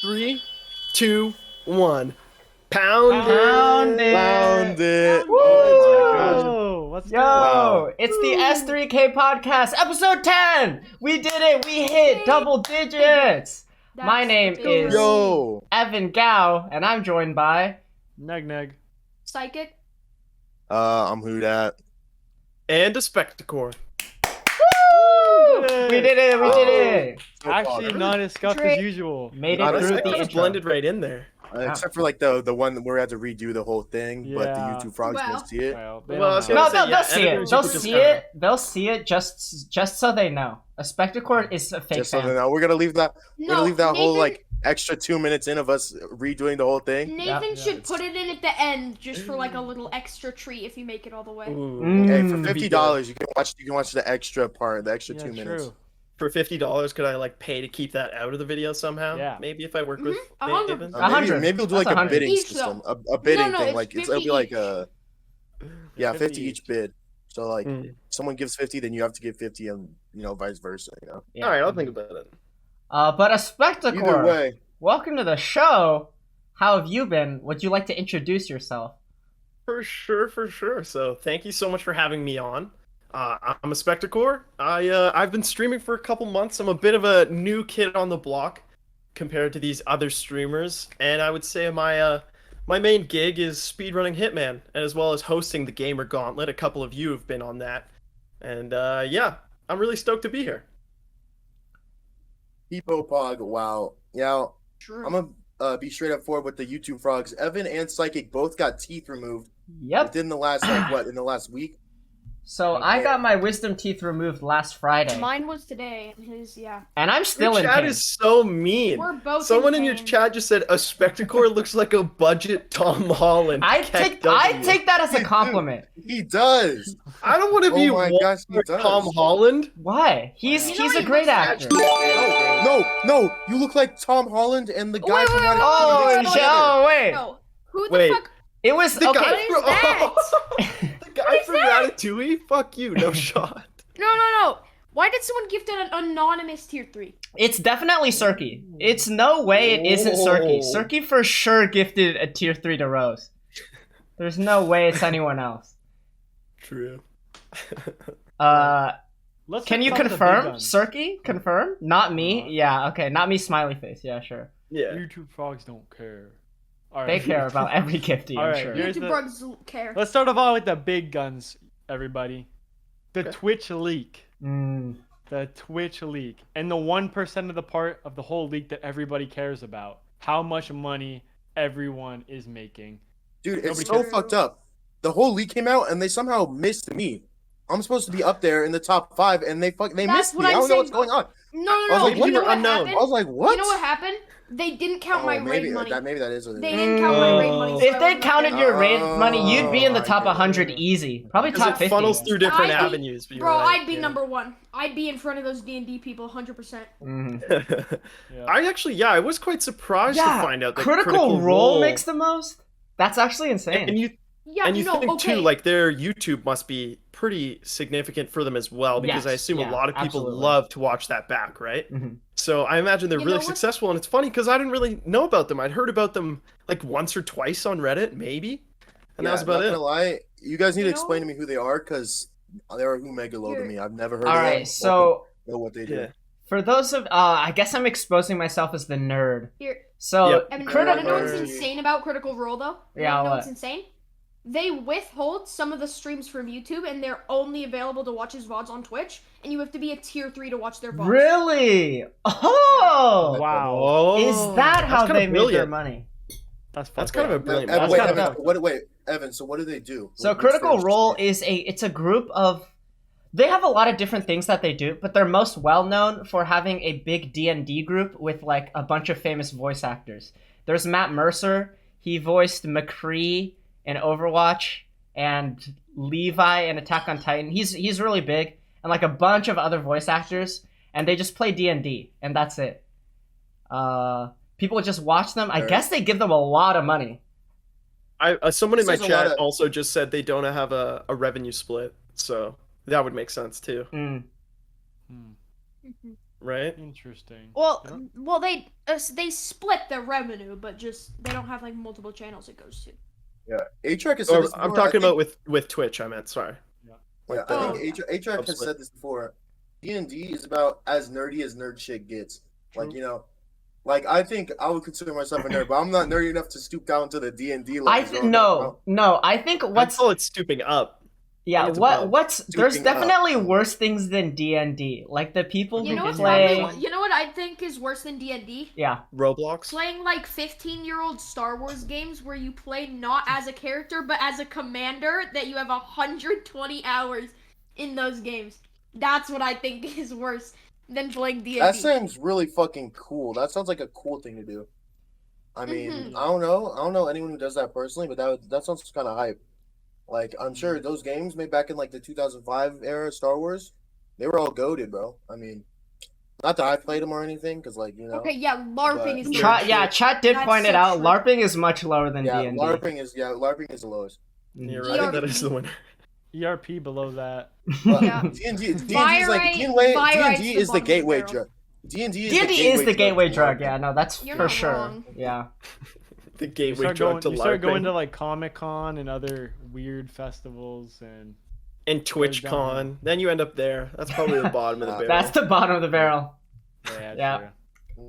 3, 2, 1. Pound Pound it. Found it. Woo! Oh my gosh. Yo, let's Yo, Wow. It's the S3K podcast, episode 10. We did it. We hit double digits. My name is Yo. Evan Gao, and I'm joined by Neg. Psychic. I'm who that. And a Specticor. We did it. We did it. Actually, not as scuffed Drake. as usual. Made Not it as through scuffed. the Just intro. blended right in there. Except for like the one where we had to redo the whole thing, but the Yeah. YouTube frogs Wow. didn't see it. Well, Well, I was they gonna don't No, know. say, they'll yeah, see it. editors, They'll you could just see kinda- it. They'll see it just so they know. A Specticor is a fake Just so fan. they know, we're gonna leave that. We're gonna leave that whole Nathan- like extra 2 minutes in of us redoing the whole thing. Nathan Yeah. should put it in at the end just for like a little extra treat if you make it all the way. Ooh. Hey, for Mm. $50, you can watch the extra part, the extra Yeah, 2 minutes. true. For $50, could I like pay to keep that out of the video somehow? Yeah. Maybe if I work with 100. David. A hundred. Maybe we'll do That's like a 100. bidding Each, system, though. a bidding No, thing. it's Like it'll 50 be like each. a 50 each bid. So like Mm. someone gives 50, then you have to give 50, and vice versa. Yeah. All right, I'll think about it. But a Either Specticor. way, Welcome to the show. How have you been? Would you like to introduce yourself? For sure. So thank you so much for having me on. I'm a Specticor. I've been streaming for a couple months. I'm a bit of a new kid on the block compared to these other streamers, and I would say my main gig is speedrunning Hitman, as well as hosting the Gamer Gauntlet. A couple of you have been on that, and yeah, I'm really stoked to be here. peepoCozy. Wow. Yeah, True. I'm gonna be straight up forward with the YouTube frogs. Evan and Psychic both got teeth removed Yep. within the last in the last week. So I got my wisdom teeth removed last Friday, Mine was today, and his and I'm still Your in chat pain. is so mean. We're both. Someone in your pain. chat just said a Specticor looks like a budget Tom Holland. I Keck take that as a Dude, compliment. He does. I don't want to Oh be my one gosh, he for does. Tom Holland. Why? He's You know he's a he great looks like- actor. No, you look like Tom Holland and the guy Wait, from wait, Ratatouille Oh, mixed together. no, wait. No. Who the Wait. fuck? It was The okay. guy What from is that? the guy from Ratatouille. Fuck you, no shot. No. Why did someone gift an anonymous tier 3? It's definitely Surky. It's no way it isn't Surky. Whoa. Surky for sure gifted a tier 3 to Rose. There's no way it's anyone else. True. Let's Can you talk about the big confirm? guns. Surky? Confirm? Not me? Yeah, okay. Not me, smiley face. Yeah, sure. Yeah. YouTube frogs don't care. All They care about every gifty, I'm Alright, sure. Here's YouTube the- bugs don't care. Let's start off all with the big guns, everybody. The Okay. Twitch leak. Mm. The Twitch leak. And the 1% of the part of the whole leak that everybody cares about. How much money everyone is making. Dude, it's Nobody so cares. fucked up. The whole leak came out and they somehow missed me. I'm supposed to be up there in the top 5 and they That's missed me. what I I'm don't know what's saying. going on. No. I was like, You what? know what Unknown. I happened? was like, what? You know what happened? They didn't count my raid money. Maybe that is what it They is. didn't count my raid money. so If I they wasn't up counted there. your raid money, you'd be in the I top get it. 100 easy. Probably Because top it 50. funnels through different I'd be- avenues. But you're Bro, right, I'd be yeah. number 1. I'd be in front of those D&D people 100%. Mhm. Yeah. I was quite surprised to find out that Critical Role makes the most? That's actually insane. And you Yeah, and you no, think okay. too, like their YouTube must be pretty significant for them as well, because Yes, I assume yeah, a lot of people absolutely. love to watch that back, right? Mhm. So I imagine they're You really know what? successful, and it's funny because I didn't really know about them. I'd heard about them like once or twice on Reddit, maybe, and that was about not it. gonna lie, you guys need to You explain to know? me who they are because they're who mega low to Here. me. I've never heard All of them. right, so know what they do. Yeah. for those of, I guess I'm exposing myself as the nerd. Here, So, Yep. Evan, critical. you know what's insane about Critical Role, though? Yeah, You know what? what's insane? They withhold some of the streams from YouTube, and they're only available to watch his VODs on Twitch, and you have to be a tier 3 to watch their VODs. Really? Oh! Wow. Oh, Is that how that's kinda they made their brilliant. money? That's That's fucked kind of a up. brilliant. Evan, That's wait, kinda Evan, dope. wait, Evan. So what do they do? So What's Critical their- Role is it's a group of, they have a lot of different things that they do, but they're most well known for having a big D&D group with like a bunch of famous voice actors. There's Matt Mercer, he voiced McCree in Overwatch and Levi in Attack on Titan. He's really big, and like a bunch of other voice actors, and they just play D&D, and that's it. People just watch them. I Alright. guess they give them a lot of money. Someone in my This is a lot chat of- also just said they don't have a revenue split, so that would make sense too. Mm. Hmm. Mhm. right? Interesting. Well, You know? well, they split the revenue, but just they don't have like multiple channels it goes to. Yeah, Atrioc has said Or this I'm before. I talking think- about with Twitch. I meant sorry. Yeah, Like I the- think Atrioc has said this before. D&D is about as nerdy as nerd shit gets. Like, True. you know, like I think I would consider myself a nerd, but I'm not nerdy enough to stoop down to the D&D level. No. I think I what's call it stooping up. yeah. it's What above. what's there's Stooping up. definitely worse things than D&D. Like the people You who know what's play. probably you know what I think is worse than D&D? Yeah. Roblox. Playing like 15-year-old Star Wars games where you play not as a character but as a commander that you have 120 hours in those games. That's what I think is worse than playing D&D. That sounds really fucking cool. That sounds like a cool thing to do. I mean, Mhm. I don't know anyone who does that personally, but that sounds kind of hype. Like, I'm sure those games made back in like the 2005 era Star Wars, they were all goated, bro. I mean, not that I played them or anything, because like, you know. Okay, yeah, LARPing But- is the Chat did That's point it so out. true. LARPing is much lower than Yeah, D&D. LARPing is the lowest. You're Mhm. right. That is the winner. ERP below that. But Yeah. D&D is Virite- like Virite's D&D the is the bottom of the gateway barrel. drug. D&D D&D is the gateway to drug. LARPing. Yeah, no, that's You're for not sure. wrong. Yeah. The You gateway start drug going, to you start going LARPing. to like Comic-Con and other weird festivals and And TwitchCon. Then you end up there. That's probably the bottom of the barrel. That's the bottom of the barrel. yeah. Yeah. True.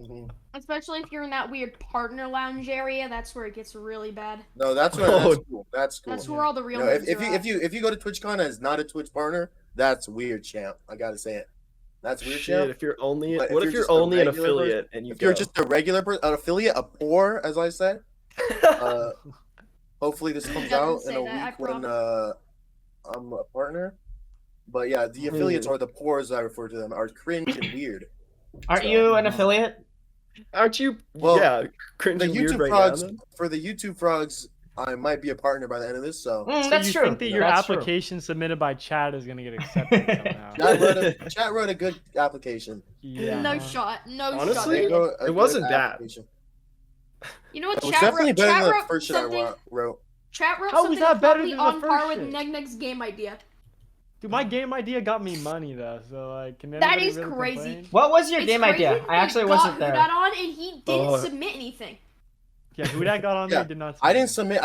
Mhm. Especially if you're in that weird partner lounge area, that's where it gets really bad. No, that's right. Oh. That's cool. That's cool. That's where all the real No, nerds if are at. you go to TwitchCon as not a Twitch partner, that's weird, champ. I gotta say it. That's weird, Shit, champ. if you're only But what if if you're you're just a only an regular affiliate and you If you're go? just a regular an affiliate, a poor, as I said. Hopefully this comes doesn't out in say a that, I week when promise. I'm a partner. But yeah, the affiliates or the poor, as I refer to them, are cringe and weird. Aren't So- you an affiliate? Aren't you? Well, yeah, cringe The and weird YouTube right frogs now. Then? for the YouTube frogs, I might be a partner by the end of this. So Mm, So that's you true. think that your That's true. application submitted by Chad is gonna get accepted somehow? Chat wrote a good application. Yeah. No shot. No Honestly, shot. They They did. wrote a it good wasn't bad. application. You know what? It was Chat definitely wrote, better chat than the wrote first shit I something. wrote. Chat wrote How was something that better probably than the on par first with shit? Negneg's game idea. Dude, my game idea got me money though, so like, can That anybody is really crazy. complain? What was your It's game crazy idea? that I actually they wasn't got there. Hudat on and he didn't Oh. submit anything. Yeah, who that got on Yeah, there did not. I didn't submit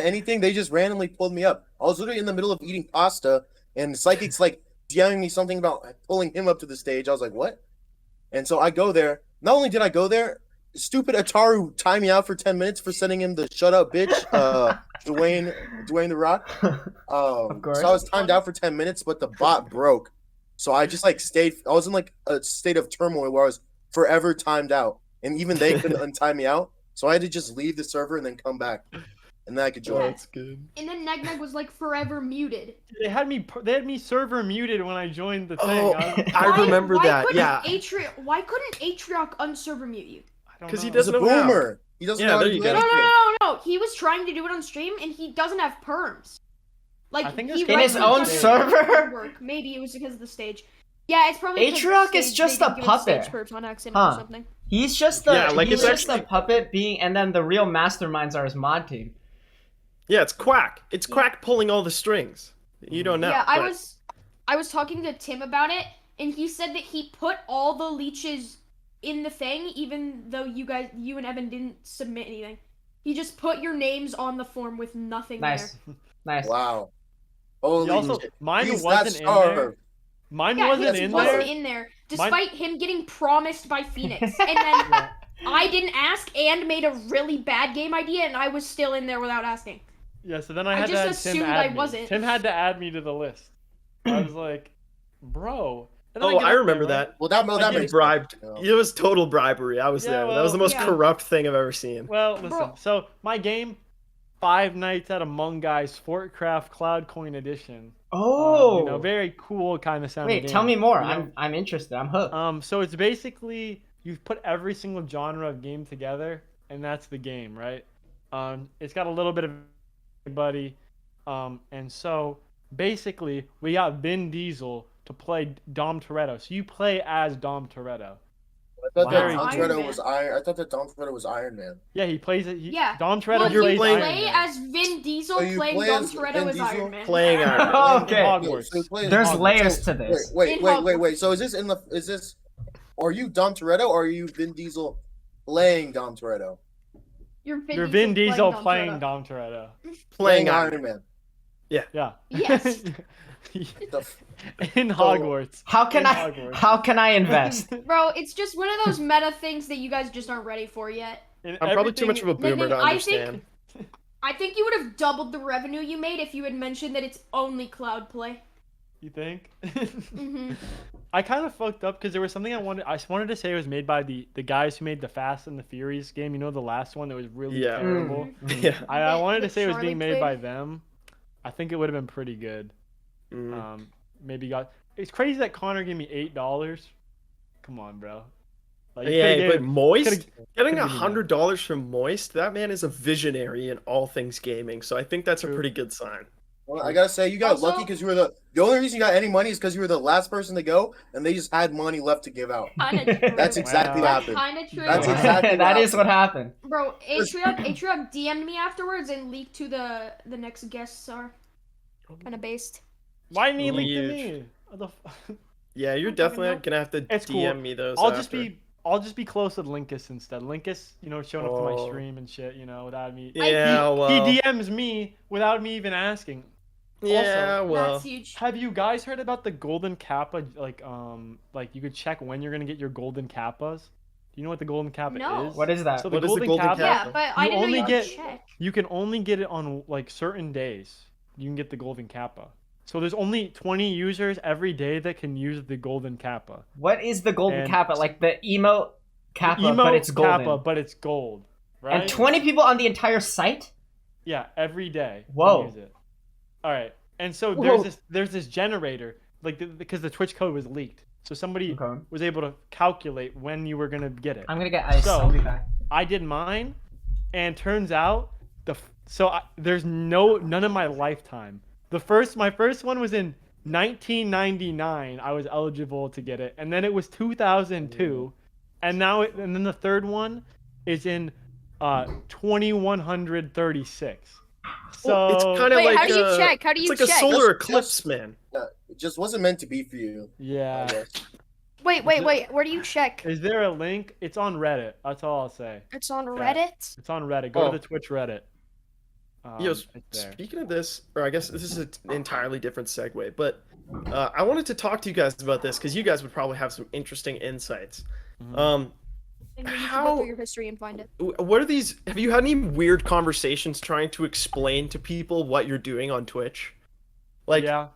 anything. They just randomly pulled me up. I was literally in the middle of eating pasta, and Psychic's like DMing me something about pulling him up to the stage. I was like, what? And so I go there. Not only did I go there, stupid Ataru timed me out for 10 minutes for sending him the shut up bitch, Dwayne the Rock. course. So I was timed out for 10 minutes, but the bot broke. So I just like stayed. I was in like a state of turmoil where I was forever timed out, and even they couldn't untime me out. So I had to just leave the server and then come back, and then I could Oh, join. that's good. And then Negneg was like forever muted. They had me server muted when I joined the thing. Oh, I I remember that. Couldn't Yeah, why couldn't Atrioc unserver mute you? don't 'cause he know. He's a doesn't know how. boomer. He doesn't Yeah, know how there to you do go. No, no, anything. no, no, no. He was trying to do it on stream and he doesn't have perms. Like I think he it's In his rightly own doesn't server? work. Maybe it was because of the stage. Yeah, it's probably because Atrioc the is stage- just they a didn't give him stage puppet. perps on accident Huh. or something. He's just the Yeah, like, he's it's just actually- a puppet being, and then the real masterminds are his mod team. yeah, it's Quack. It's Quack pulling all the strings. You don't know. Yeah, I but- was talking to Tim about it, and he said that he put all the leeches in the thing, even though you and Evan didn't submit anything. He just put your names on the form with nothing Nice, there. nice. Wow. He Holy also, shit. mine He's wasn't that in there. starved. Mine Yeah, wasn't he in wasn't there. in there, despite him getting promised by Phoenix. And then Yeah. I didn't ask and made a really bad game idea, and I was still in there without asking. Yeah, so then I I had to just add Tim assumed add I me. wasn't. Tim had to add me to the list. I was like, bro. And then Oh, get I up remember there, that. Well, that You makes bribed. sense. It was total bribery. I was Yeah, there. That was the most yeah. corrupt thing I've ever seen. Well, listen. Bro. So my game, 5 Nights at Among Us Fortcraft Cloud Coin Edition. Oh, Very cool kind of sounding wait, game. tell me more. You know? I'm interested. I'm hooked. So it's basically you've put every single genre of game together, and that's the game, right? It's got a little bit of everybody, and so basically we got Vin Diesel to play Dom Toretto. So you play as Dom Toretto. I thought Wow. that Don Iron Toretto Man. was Iron. I thought that Don Toretto was Iron Man. Yeah, he plays it. Yeah. Dom Toretto Well, you're you plays playing- Iron play Man. as Vin Diesel So you playing play Dom as Toretto Vin as Diesel Iron Man. Playing Iron Man. Okay. Hogwarts. So he plays There's Hogwarts. layers So- to this. Wait, In wait, Hogwarts. wait. So is this Are you Dom Toretto or are you Vin Diesel playing Dom Toretto? You're Vin Diesel playing Toretto. Dom Toretto. Playing Iron Man. Yeah. Yes. The f- In Hogwarts. How can In I? Hogwarts. How can I invest? Bro, it's just one of those meta things that you guys just aren't ready for yet. And I'm probably too much of a Nick, boomer to I think- understand. I think you would have doubled the revenue you made if you had mentioned that it's only cloud play. You think? Mm-hmm. I kind of fucked up because there was something I wanted to say it was made by the guys who made the Fast and the Furious game. You know, the last one that was really Yeah. terrible. Yeah. I wanted to With say it was Charlie being made Quinn. by them. I think it would have been pretty good. Mm. Maybe got. It's crazy that Connor gave me $8. Come on, bro. Like, you Yeah, coulda but Moist, coulda- getting could've given me $100 from Moist, that man is a visionary in all things gaming. So I think that's a True. pretty good sign. Well, I gotta say, you got Also- lucky because you were the only reason you got any money is because you were the last person to go, and they just had money left to give out. Kind of true. That's exactly Wow. what happened. Kind of true. That's exactly That what is what happened. Bro, Atrioc DM'd me afterwards and leaked who the next guests are. Kind of based. Why didn't he leak to Huge. me? What the f- Yeah, you're I don't definitely know. gonna have to It's DM cool. me those. I'll after. just be close with Linkus instead. Linkus, you know, showing up to my Oh. stream and shit, you know, without me. Yeah, well. He DMs me without me even asking. Yeah, well. That's huge. Have you guys heard about the golden kappa? Like you could check when you're gonna get your golden kappas. Do you know what the golden kappa No. is? What is that? So What is the golden kappa? Yeah, but I You didn't only know you get- could check. You can only get it on like certain days. You can get the golden kappa. So there's only 20 users every day that can use the golden kappa. What is the golden And- kappa? Like the emo kappa, Emo but it's golden. kappa, but it's gold. Right? And 20 people on the entire site? Yeah, every day. can Whoa. Use it. All right, and so Whoa. there's this generator, like because the Twitch code was leaked, so somebody Okay. was able to calculate when you were gonna get it. I'm gonna get ice. So- I'll be back. I did mine, and turns out there's none of my lifetime. My first one was in 1999. I was eligible to get it, and then it was 2002, and then the third one is in 2136. So Well, it's kind of Wait, like how do you check? How do you it's like check? a solar Just- eclipse, man. It just wasn't meant to be for you. I yeah. guess. Wait. Where do you check? Is there a link? It's on Reddit. That's all I'll say. It's on Yeah. Reddit. It's on Reddit. Go Oh. to the Twitch Reddit. Yo, It's there. speaking of this, or I guess this is an entirely different segue, but I wanted to talk to you guys about this because you guys would probably have some interesting insights. Mhm. And you need to How- go through your history and find it. What are these? Have you had any weird conversations trying to explain to people what you're doing on Twitch? Like, Yeah.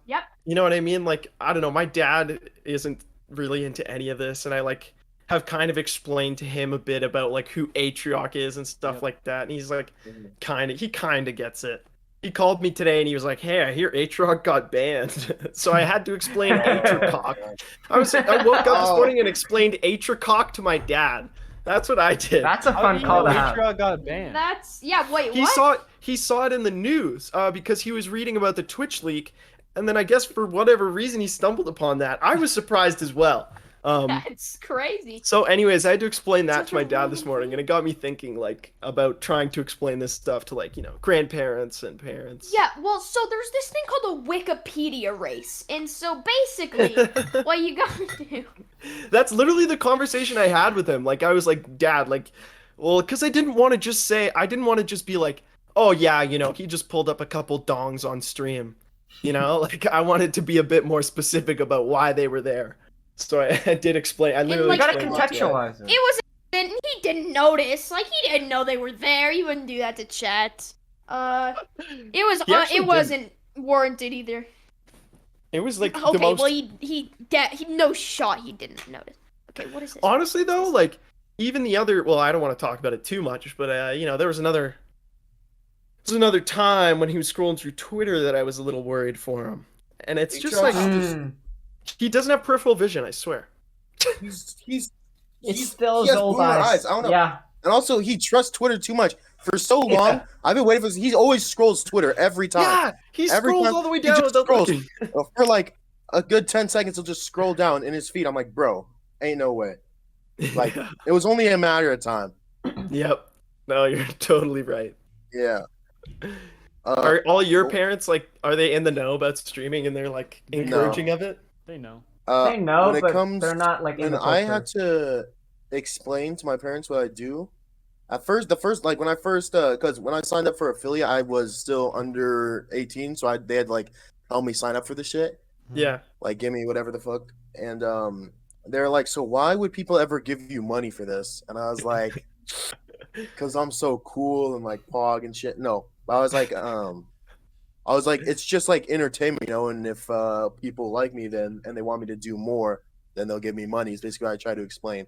you know what I mean? Like, I don't know. My dad isn't really into any of this, and I like have kind of explained to him a bit about like who Atrioc is and stuff Yep. like that, and he's like, Mhm. he kind of gets it. He called me today and he was like, "Hey, I hear Atrioc got banned," so I had to explain Atrioc. I woke up this Oh. morning and explained Atrioc to my dad. That's what I did. That's a How fun do you call know to have. Atrioc got banned? Wait, he what? saw it in the news because he was reading about the Twitch leak, and then I guess for whatever reason he stumbled upon that. I was surprised as well. That's crazy. So, anyways, I had to explain that Such to my a dad this random morning, thing. and it got me thinking like about trying to explain this stuff to like grandparents and parents. Yeah, well, so there's this thing called a Wikipedia race, and so basically, what you gotta do. That's literally the conversation I had with him. Like, I was like, Dad, like, well, because I didn't want to just be like, oh yeah, he just pulled up a couple dongs on stream. Like I wanted to be a bit more specific about why they were there. So I did explain. I literally You gotta explained that to him. contextualize it. It was he didn't notice. Like he didn't know they were there. He wouldn't do that to chat. He actually It wasn't warranted either. It was like the Okay, most. well he no shot he didn't notice. Okay, what is this? Honestly, though, like even the other. Well, I don't want to talk about it too much, but there was another. There's another time when he was scrolling through Twitter that I was a little worried for him, and it's just like he doesn't have peripheral vision. I swear. He's It's still he his has old boomer eyes. I don't know. Yeah. And also, he trusts Twitter too much. For so long, I've been waiting for. He always scrolls Twitter every time. Yeah, he Every scrolls time all the way he down just without scrolls. looking. For like a good 10 seconds, he'll just scroll down in his feed. I'm like, bro, ain't no way. Like, it was only a matter of time. Yep. No, you're totally right. Yeah. Are all your parents like? Are they in the know about streaming and they're like encouraging of it? They know. They know, when it but comes they're not like in when the I culture. had to explain to my parents what I do. At first, like when I first, because when I signed up for affiliate, I was still under 18, so they had like help me sign up for the shit, Yeah. like give me whatever the fuck, and they're like, so why would people ever give you money for this? And I was like, because I'm so cool and like pog and shit. No, I was like, it's just like entertainment, and if people like me then and they want me to do more, then they'll give me money. Is basically what I try to explain,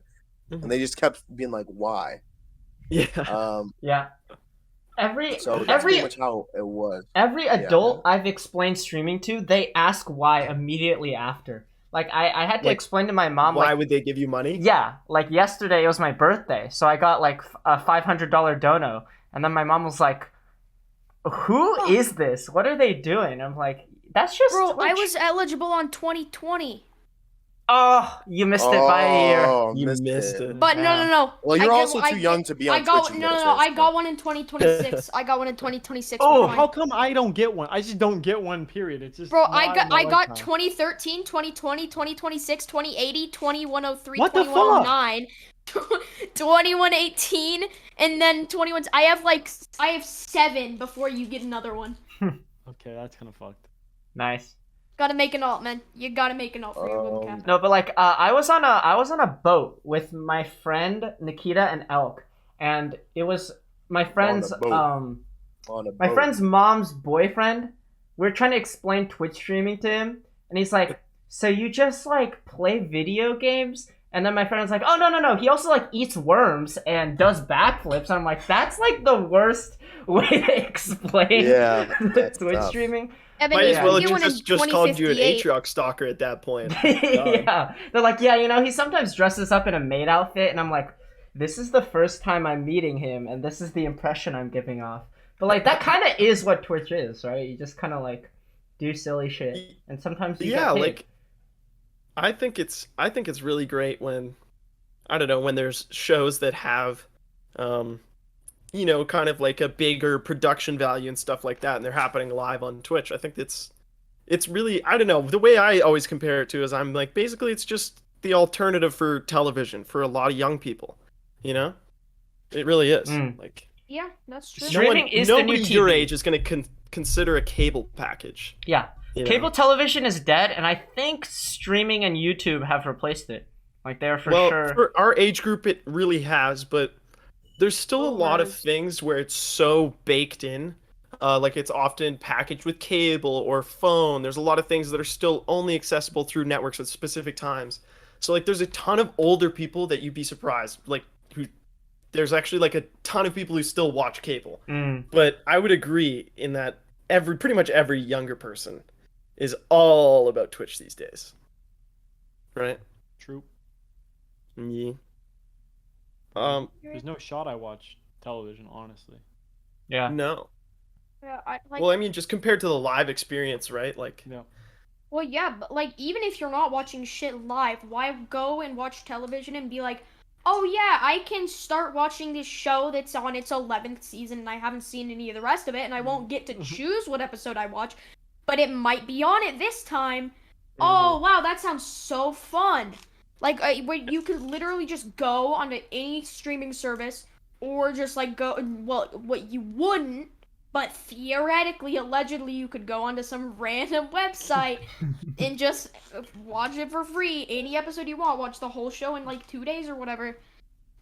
and they just kept being like, why? Yeah. Yeah. Every So that's every pretty much how it was. every Yeah. adult I've explained streaming to, they ask why immediately after. Like I had to Like, explain to my mom Why like would they give you money? yeah, like yesterday it was my birthday, so I got like a $500 dono, and then my mom was like, "Who is this? What are they doing?" I'm like, "That's just Bro, I Twitch." was eligible on 2020. Oh, you missed it by a year. Oh, You missed it. But no. Well, you're I also get- too I young get- to be on I got Twitch. no. I got one in 2026. I got one in 2026. Oh, we're fine. How come I don't get one? I just don't get one. Period. It's just. Bro, not I in my got lifetime. 2013, 2020, 2026, 2080, 2103, What the 2109, 2118, and then 21. I have 7 before you get another one. Okay, that's kind of fucked. Nice. Gotta make an alt, man. You gotta make an alt for your webcam. No, but like I was on a boat with my friend Nikita and Elk, and it was my friend's boat. On a my boat. friend's mom's boyfriend. We were trying to explain Twitch streaming to him, and he's like, "So you just like play video games?" And then my friend was like, "Oh no, he also like eats worms and does backflips." And I'm like, "That's like the worst way to explain that's Twitch tough. streaming." Evan, Might you as can well get have one in just called you an 2058. Atrioc stalker at that point. Yeah, they're like, yeah, he sometimes dresses up in a maid outfit, and I'm like, this is the first time I'm meeting him, and this is the impression I'm giving off. But like, that kind of is what Twitch is, right? You just kind of like do silly shit, and sometimes you Yeah, get paid. like I think it's really great when I don't know, when there's shows that have kind of like a bigger production value and stuff like that, and they're happening live on Twitch. I think it's really, I don't know, the way I always compare it to is I'm like, basically it's just the alternative for television for a lot of young people, It really is. Like Yeah, that's true. Streaming is the new nobody your TV. age is going to consider a cable package. Yeah, cable television is dead, and I think streaming and YouTube have replaced it. Like they're for sure. For our age group, it really has, but there's still a lot of things where it's so baked in. Like it's often packaged with cable or phone. There's a lot of things that are still only accessible through networks at specific times. So like there's a ton of older people that you'd be surprised. Like there's actually like a ton of people who still watch cable. But I would agree in that pretty much every younger person is all about Twitch these days. Right? True. Yeah. There's no shot I watch television, honestly. Yeah. No. Yeah, Well, I mean, just compared to the live experience, right? Like, No. Well, yeah, but like even if you're not watching shit live, why go and watch television and be like, oh yeah, I can start watching this show that's on its 11th season and I haven't seen any of the rest of it and I won't get to choose what episode I watch, but it might be on it this time. Oh wow, that sounds so fun. Like where you could literally just go onto any streaming service or just like go, well, what you wouldn't, but theoretically, allegedly, you could go onto some random website and just watch it for free. Any episode you want, watch the whole show in like 2 days or whatever.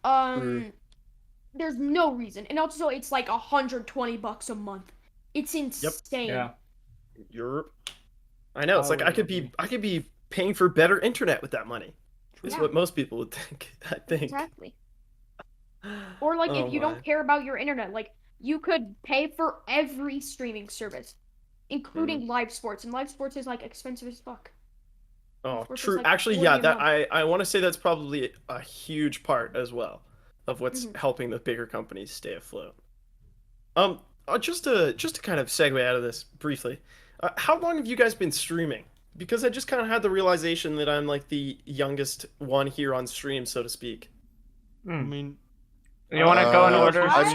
There's no reason, and also it's like $120 a month. It's insane. Yeah. Europe. I know. It's like I could be paying for better internet with that money. Is what most people would think. I think. Exactly. Or like if you my. don't care about your internet, like you could pay for every streaming service, including live sports, and live sports is like expensive as fuck. Oh, Sports is, true. like, Actually, 40 yeah. a That month. I want to say that's probably a huge part as well of what's helping the bigger companies stay afloat. Just to kind of segue out of this briefly, how long have you guys been streaming? Because I just kind of had the realization that I'm like the youngest one here on stream, so to speak. I mean, You want to go in order? I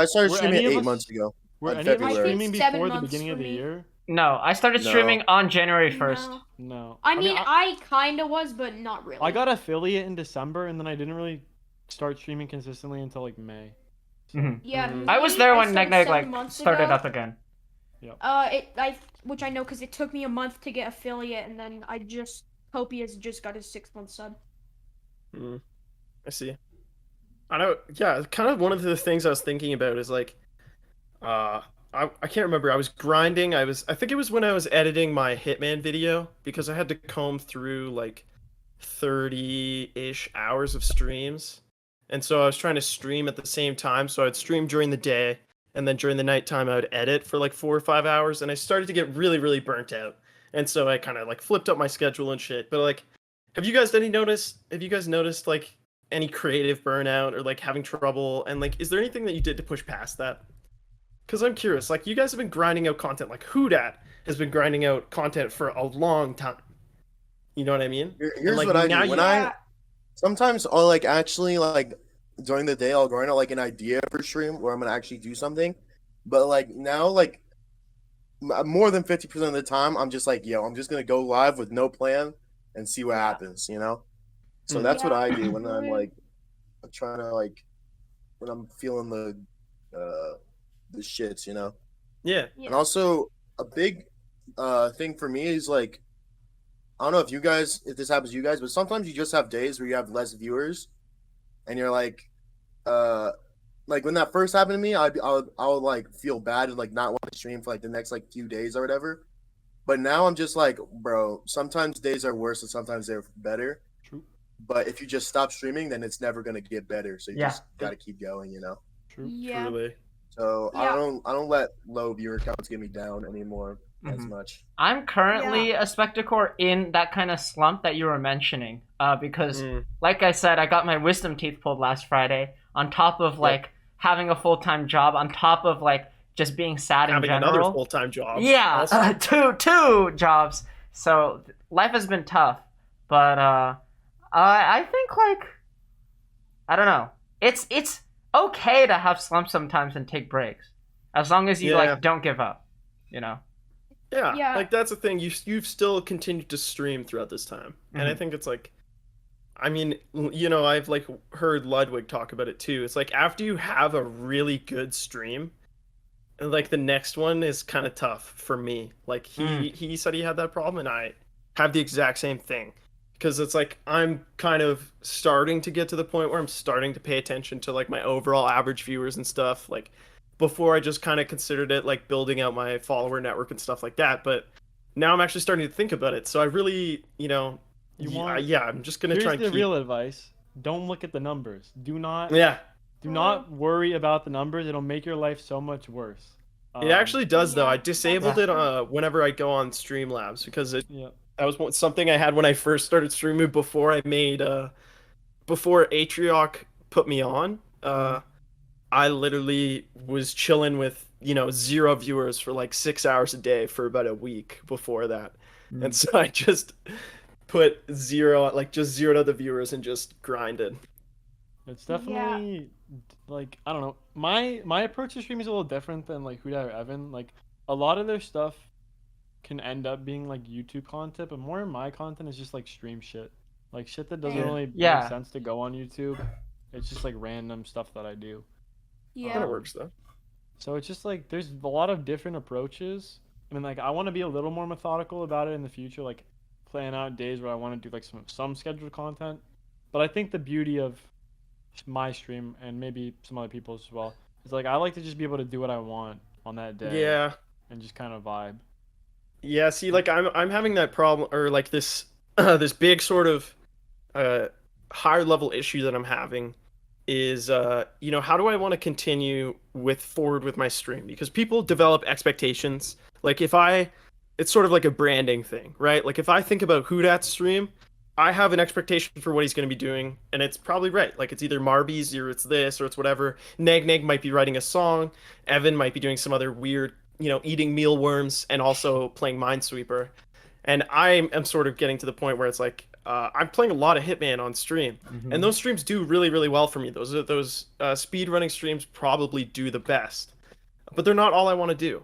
started Were streaming any of 8 us- months ago. were in any of us February. streaming I think 7 before the months beginning for of the me. year? No, I started No. streaming on January 1st. No. No. I mean, I kind of was, but not really. I got affiliate in December, and then I didn't really start streaming consistently until like May. So, Yeah, Mhm. I was me, there I when started Neg 7 like months started ago. up again. Which I know because it took me a month to get affiliate, and then Popey has just got his 6-month sub. I see. I know. Yeah, kind of one of the things I was thinking about is like, I can't remember. I was grinding. I think it was when I was editing my Hitman video because I had to comb through like 30-ish hours of streams. And so I was trying to stream at the same time. So I'd stream during the day and then during the nighttime I would edit for like 4 or 5 hours and I started to get really, really burnt out. And so I kind of like flipped up my schedule and shit. But like, have you guys noticed like any creative burnout or like having trouble? And like, is there anything that you did to push past that? Because I'm curious, like you guys have been grinding out content, like Whodat has been grinding out content for a long time. You know what I mean? Here's like, what I now do. When Yeah. sometimes I'll like actually like during the day I'll grind out like an idea for stream where I'm gonna actually do something. But like now, like more than 50% of the time, I'm just like, yo, I'm just gonna go live with no plan and see what happens, you know? So Mhm. that's what Yeah. I do when I'm like I'm trying to like when I'm feeling the shits, you know? Yeah. And also a big thing for me is like I don't know if this happens to you guys, but sometimes you just have days where you have less viewers and you're like when that first happened to me, I would like feel bad and like not want to stream for like the next like few days or whatever. But now I'm just like, bro, sometimes days are worse and sometimes they're better. True. But if you just stop streaming, then it's never gonna get better. So you Yeah. just gotta keep going, you know. True. Yeah. Truly. So Yeah. I don't let low viewer counts get me down anymore as Mhm. much. I'm currently a Specticor in that kind of slump that you were mentioning. Because, Mm. like I said, I got my wisdom teeth pulled last Friday. On top of like having a full-time job, on top of like just being sad in Having general. another full-time job. Yeah, also. two jobs. So life has been tough, but I think like I don't know. It's okay to have slumps sometimes and take breaks, as long as you Yeah. like don't give up. You know. Yeah, Yeah. like that's the thing. You've still continued to stream throughout this time, and I Mhm. think it's like, I mean, you know, I've like heard Ludwig talk about it too. It's like after you have a really good stream, like the next one is kind of tough for me. Like he said he had that problem, and I have the exact same thing. Because it's like I'm kind of starting to get to the point where I'm starting to pay attention to like my overall average viewers and stuff. Like before I just kind of considered it like building out my follower network and stuff like that, but now I'm actually starting to think about it. So I really, you know, I'm just gonna Here's try and the keep. real advice: don't look at the numbers. Do not worry about the numbers. It'll make your life so much worse. It actually does though. Yeah, I disabled that's it true. whenever I go on Streamlabs because Yeah. that was something I had when I first started streaming before I made before Atrioc put me on. I literally was chilling with, you know, 0 viewers for like 6 hours a day for about a week before that. And so I just put just zeroed out the viewers and just grinded. It's definitely like I don't know. My approach to streaming is a little different than like Huda or Evan. Like a lot of their stuff can end up being like YouTube content, but more of my content is just like stream shit. Like shit that doesn't really make sense to go on YouTube. It's just like random stuff that I do. Yeah. Kind of works though. So it's just like there's a lot of different approaches. I mean, like I want to be a little more methodical about it in the future, like plan out days where I want to do like some scheduled content. But I think the beauty of my stream and maybe some other people's as well is like I like to just be able to do what I want on that day. Yeah. And just kind of vibe. Yeah, see, like I'm having that problem or like this this big sort of higher level issue that I'm having is you know, how do I want to continue forward with my stream? Because people develop expectations. Like it's sort of like a branding thing, right? Like if I think about Hudat's stream, I have an expectation for what he's going to be doing, and it's probably right. Like it's either Marby's or it's this or it's whatever. Neg might be writing a song. Evan might be doing some other weird, you know, eating mealworms and also playing Minesweeper. And I am sort of getting to the point where it's like I'm playing a lot of Hitman on stream, and those streams do really, really well for me. Those speedrunning streams probably do the best, but they're not all I want to do.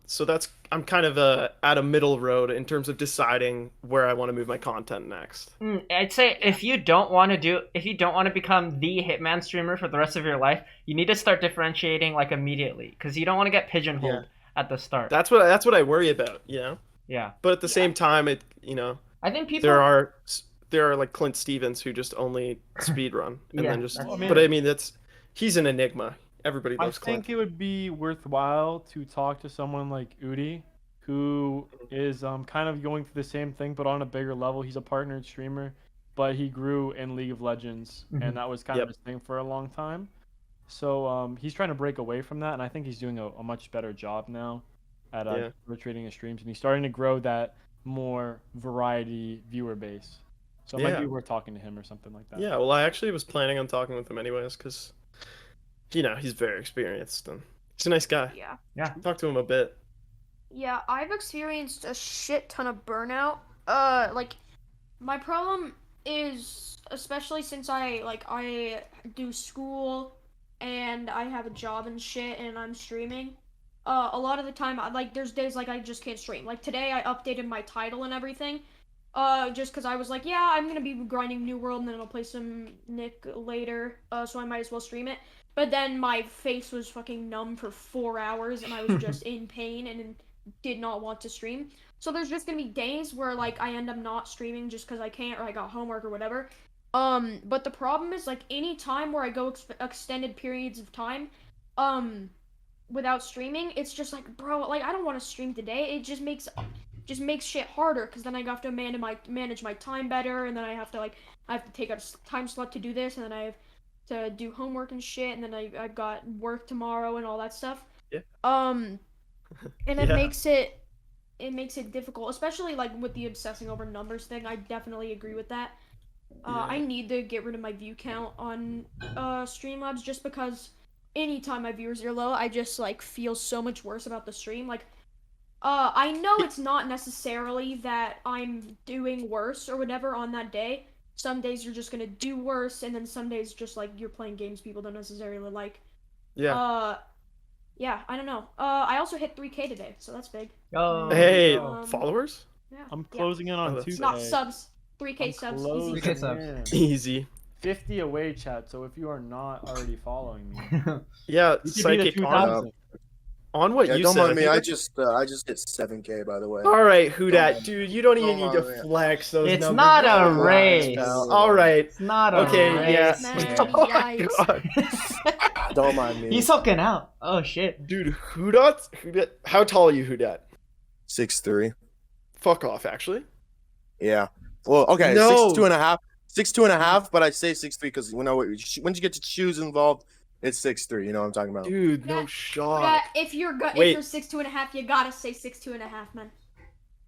So I'm kind of at a middle road in terms of deciding where I want to move my content next. I'd say if you don't want to become the Hitman streamer for the rest of your life, you need to start differentiating like immediately, because you don't want to get pigeonholed at the start. That's what I worry about, you know. Yeah. But at the same time, I think people there are like Clint Stevens who just only speedrun and Yeah, then just. that's- But I mean, he's an enigma. Everybody I loves Clint. think it would be worthwhile to talk to someone like Udi, who is kind of going through the same thing, but on a bigger level. He's a partnered streamer, but he grew in League of Legends, and that was kind of his thing for a long time. So he's trying to break away from that, and I think he's doing a much better job now at rotating his streams, and he's starting to grow that more variety viewer base. So it might be worth talking to him or something like that. Yeah, well, I actually was planning on talking with him anyways, because, he's very experienced and he's a nice guy. Yeah. Talk to him a bit. Yeah, I've experienced a shit ton of burnout. Like, my problem is, especially since I do school and I have a job and shit and I'm streaming, a lot of the time, there's days I just can't stream. Like, today I updated my title and everything, just because I was like, yeah, I'm gonna be grinding New World and then I'll play some Nick later, so I might as well stream it. But then my face was fucking numb for 4 hours and I was just in pain and did not want to stream. So there's just gonna be days where I end up not streaming just because I can't or I got homework or whatever. But the problem is any time where I go extended periods of time, without streaming, it's just bro, I don't want to stream today. It just makes shit harder because then I have to manage my time better, and then I have to take a time slot to do this, and then I have to do homework and shit, and then I've got work tomorrow and all that stuff. Yeah. And it makes it difficult, especially with the obsessing over numbers thing. I definitely agree with that. I need to get rid of my view count on Streamlabs just because anytime my viewers are low, I just feel so much worse about the stream. I know it's not necessarily that I'm doing worse or whatever on that day. Some days you're just gonna do worse, and then some days just you're playing games people don't necessarily like. Yeah. Yeah, I don't know. I also hit 3K today, so that's big. Oh. Hey, Um, followers? Yeah. I'm closing in on Oh, that's 2K. Not subs. 3K I'm subs. closing Easy. 3K subs. in. Easy. 50 away, chat. So if you are not already following me, Yeah, you could beat a Psychic, 2000. on what Yeah, you don't said. mind me. I I think just hit 7K, by the way. All right, who Don't dat? mind. Dude, you don't even Don't need to mind me. flex those It's numbers. not Just a relax, race. pal. All right. It's not a Okay, race. yeah. Man, Oh my yikes. God. Don't mind me. He's hooking out. Oh shit. Dude, who dat? How tall are you, who dat? 6'3". Fuck off, actually. Yeah. Well, okay, No. 6'2" and a half. 6'2" and a half, but I say 6'3" because once you get to shoes involved, it's 6'3". You know what I'm talking about? Dude, no Yeah. shot. If you're Wait. 6'2.5", you gotta say 6'2.5", man.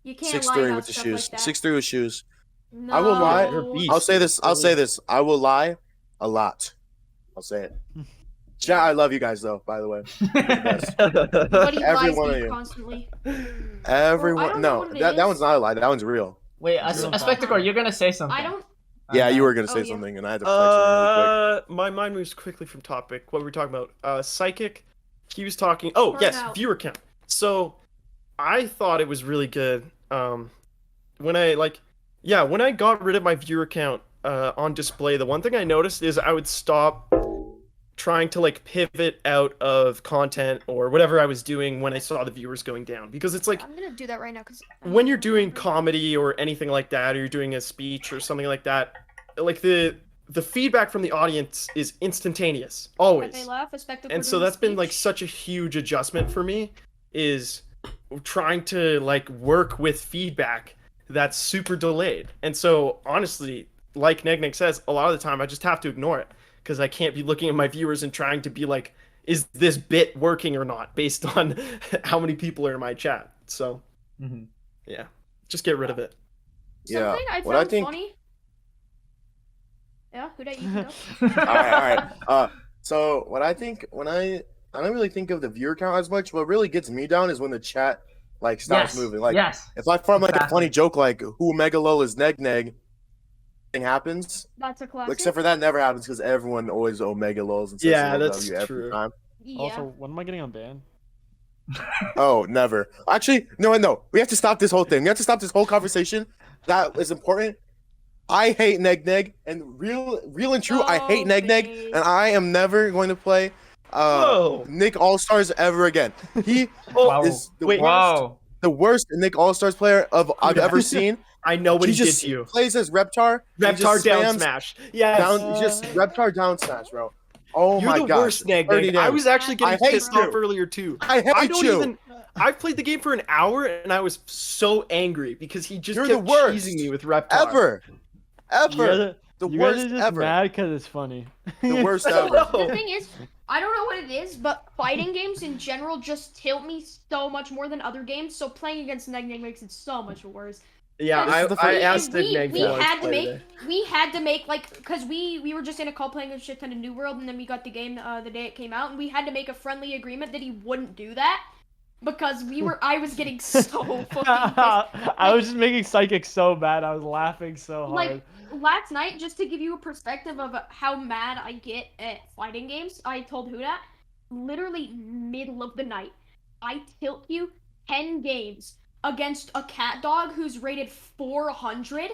You can't lie 6'3" about with the stuff shoes. like that. 6'3" with shoes. No. I will lie. You're a beast. I'll say this. I will lie a lot. I'll say it. Chat, I love you guys though. By the way, But he Every lies one to of you you. constantly. everyone. don't know No, what it that is. one's not a lie. That one's real. Wait, Real Spectacor, you're gonna say something. I don't. Yeah, you were gonna Oh, say yeah. something, and I had to flex it really quick. My mind moves quickly from topic. What were we talking about? Psychic. He was talking. Oh, yes, Burnout. viewer count. So, I thought it was really good. When I got rid of my viewer count on display, the one thing I noticed is I would stop trying to pivot out of content or whatever I was doing when I saw the viewers going down, because it's I'm gonna do that right now because when you're doing comedy or anything like that, or you're doing a speech or something like that, the feedback from the audience is instantaneous, always. they laugh, a spectacle And so during that's been speech. such a huge adjustment for me, is trying to work with feedback that's super delayed. And so honestly, like Negnick says, a lot of the time I just have to ignore it, because I can't be looking at my viewers and trying to be like, is this bit working or not based on how many people are in my chat. So yeah, just get rid of it. Yeah. Something I What I found think. funny. Yeah, who that you can go? All right. So what I think when I don't really think of the viewer count as much. What really gets me down is when the chat stops Yes. moving. Yes. If I find a Exactly. funny joke who megalol is neg, thing happens. That's a classic. Except for that never happens because everyone always omega lols and says Yeah, CLW that's every true. time. Yeah. Also, when am I getting on ban? Oh, never. Actually, no. We have to stop this whole thing. We have to stop this whole conversation. That is important. I hate Neg, and real and true, I hate Neg, babe. and I am never going to play Whoa. Nick All Stars ever again. He Wow. is Wow. the worst Nick All Stars player I've ever seen. I know what he did just to you. plays as Reptar. He Reptar just down spams smash. Yes. down, just Reptar down smash, bro. Oh You're my the gosh. worst, Neg. 30 I was actually I getting hate pissed you. off earlier too. I hate you. I've played the game for an hour and I was so angry because he just You're the kept worst. cheesing me with Reptar. Ever. You The guys worst are just ever. mad because it's funny. The worst I don't ever. know. The thing is, I don't know what it is, but fighting games in general just tilt me so much more than other games. So playing against Neg makes it so much worse. Yeah, This is the I first- asked Nick Neg we for had to play make today. we had to make like because we were just in a call playing a shit ton of New World, and then we got the game the day it came out, and we had to make a friendly agreement that he wouldn't do that because I was getting so fucking pissed. I was just making Psychic so bad. I was laughing so hard. Like last night, just to give you a perspective of how mad I get at fighting games, I told Huda, literally middle of the night, I tilt you 10 games against a cat dog who's rated 400,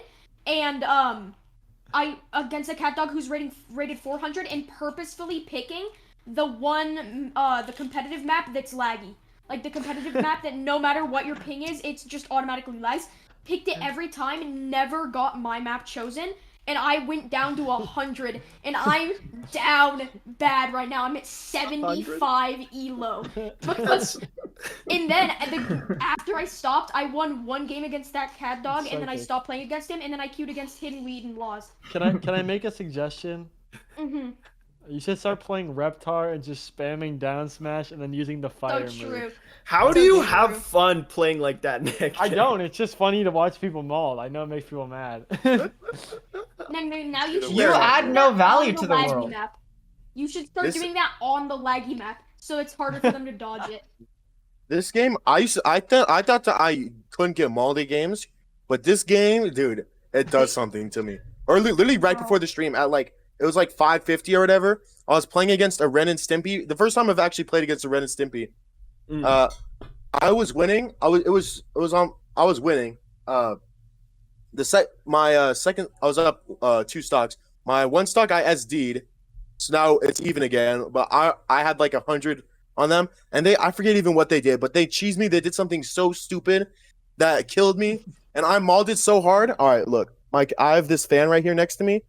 and I against a cat dog who's rated 400, and purposefully picking the competitive map that's laggy. Like the competitive map that no matter what your ping is, it's just automatically lags. Picked it every time and never got my map chosen. And I went down to 100, and I'm down bad right now. I'm at 75 elo. Because, and then after I stopped, I won one game against that cat dog, and then I Psychic. stopped playing against him, and then I queued against Hidden Weed and lost. Can I make a suggestion? Mm-hmm. You should start playing Reptar and just spamming down smash and then using the fire So move. true. How do So you true. have fun playing like that, Nick? I don't. It's just funny to watch people maul. I know it makes people mad. Now you should You start add doing no that value on to the laggy world. Map. You should start This- doing that on the laggy map, so it's harder for them to dodge it. This game, I thought that I couldn't get multi games, but this game, dude, it does something to me. Or literally right before the stream, at like it was like 5:50 or whatever. I was playing against a Ren and Stimpy. The first time I've actually played against a Ren and Stimpy. Mm. I was winning. I was winning. My second, I was up 2 stocks. My 1 stock I SD'd, so now it's even again. But I had like 100 on them, and I forget even what they did, but they cheesed me. They did something so stupid that killed me, and I mauled it so hard. All right, look, Mike, I have this fan right here next to me.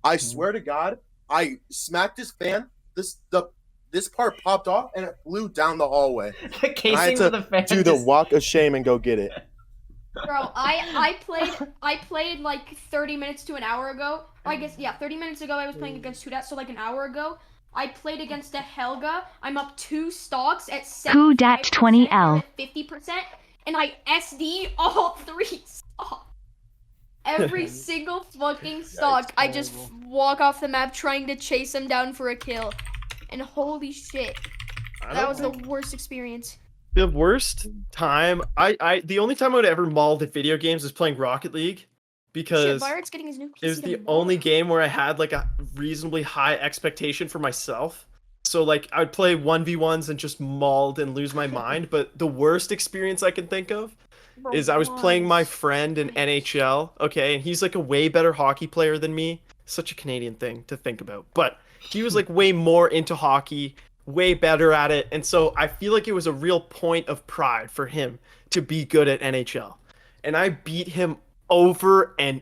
I swear to God, I smacked this fan. This part popped off and it flew down the hallway. The And I had casing to of the fan. do the just- walk of shame and go get it. Bro, I played like 30 minutes to an hour ago. Or I guess 30 minutes ago I was playing against Hudat, so like an hour ago. I played against a Helga. I'm up 2 stocks at 75%, 20L. at 50%, and I SD all 3 stocks. Every single fucking stock. I just walk off the map trying to chase him down for a kill. And holy shit. That was the worst experience. The worst time. The only time I would ever mauled at video games is playing Rocket League, Shit, because Byron's getting his new PC it was the tomorrow. only game where I had like a reasonably high expectation for myself. So like I would play 1v1s and just mauled and lose my mind. But the worst experience I can think of Bro, is I was playing my once. friend in NHL. Okay, and he's like a way better hockey player than me. Such a Canadian thing to think about. But he was like way more into hockey, way better at it. And so I feel like it was a real point of pride for him to be good at NHL. And I beat him over and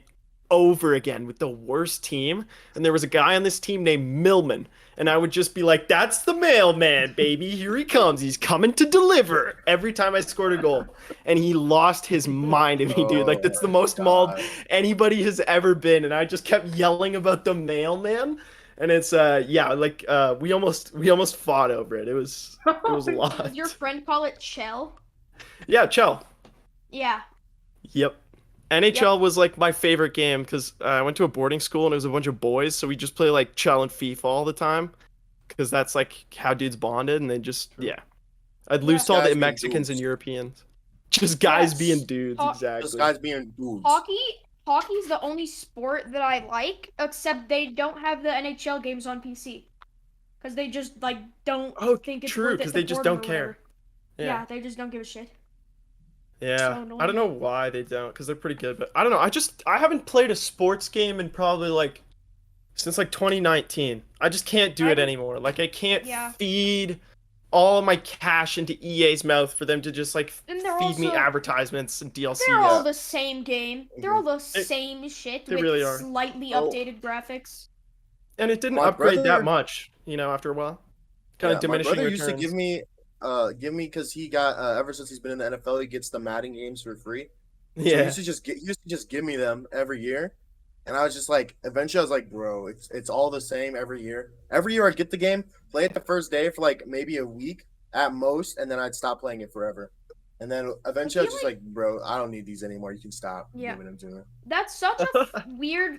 over again with the worst team. And there was a guy on this team named Millman. And I would just be like, that's the mailman, baby. Here he comes. He's coming to deliver every time I scored a goal. And he lost his mind at me, dude. Like, that's the most mauled anybody has ever been. And I just kept yelling about the mailman. And it's, we almost fought over it. It was a lot. Does your friend call it Chell? Yeah, Chell. Yeah. Yep. NHL was like my favorite game because I went to a boarding school and it was a bunch of boys, so we just play like Chell and FIFA all the time because that's like how dudes bonded, and they just I'd lose to all Guys the being Mexicans and dudes. Europeans, just guys Yes. being dudes. Ho- Those Exactly. guys being dudes. Hockey's the only sport that I like, except they don't have the NHL games on PC. Because they just, like, don't Oh, think it's true, worth it 'cause to they just port 'em don't or care. whatever. Yeah, they just don't give a shit. Yeah, So annoying. I don't know why they don't, because they're pretty good. But I don't know. I haven't played a sports game in probably like since like 2019. I just can't do it I'm- anymore. Like I can't Yeah. feed all my cash into EA's mouth for them to just like And they're feed me also- advertisements and DLCs. They're all the same game. They're all the They- same shit they with really are. slightly Oh. updated graphics. And it didn't My upgrade that brother- much, after a while. Kind of My diminishing brother returns. used to give me because he got ever since he's been in the NFL, he gets the Madden games for free. So he Yeah. used to just give me them every year, and I was just like, eventually I was like, bro, it's all the same every year. Every year I'd get the game, play it the first day for like maybe a week at most, and then I'd stop playing it forever. And then eventually I was just like, bro, I don't need these anymore. You can stop Yeah. giving them to me. That's such a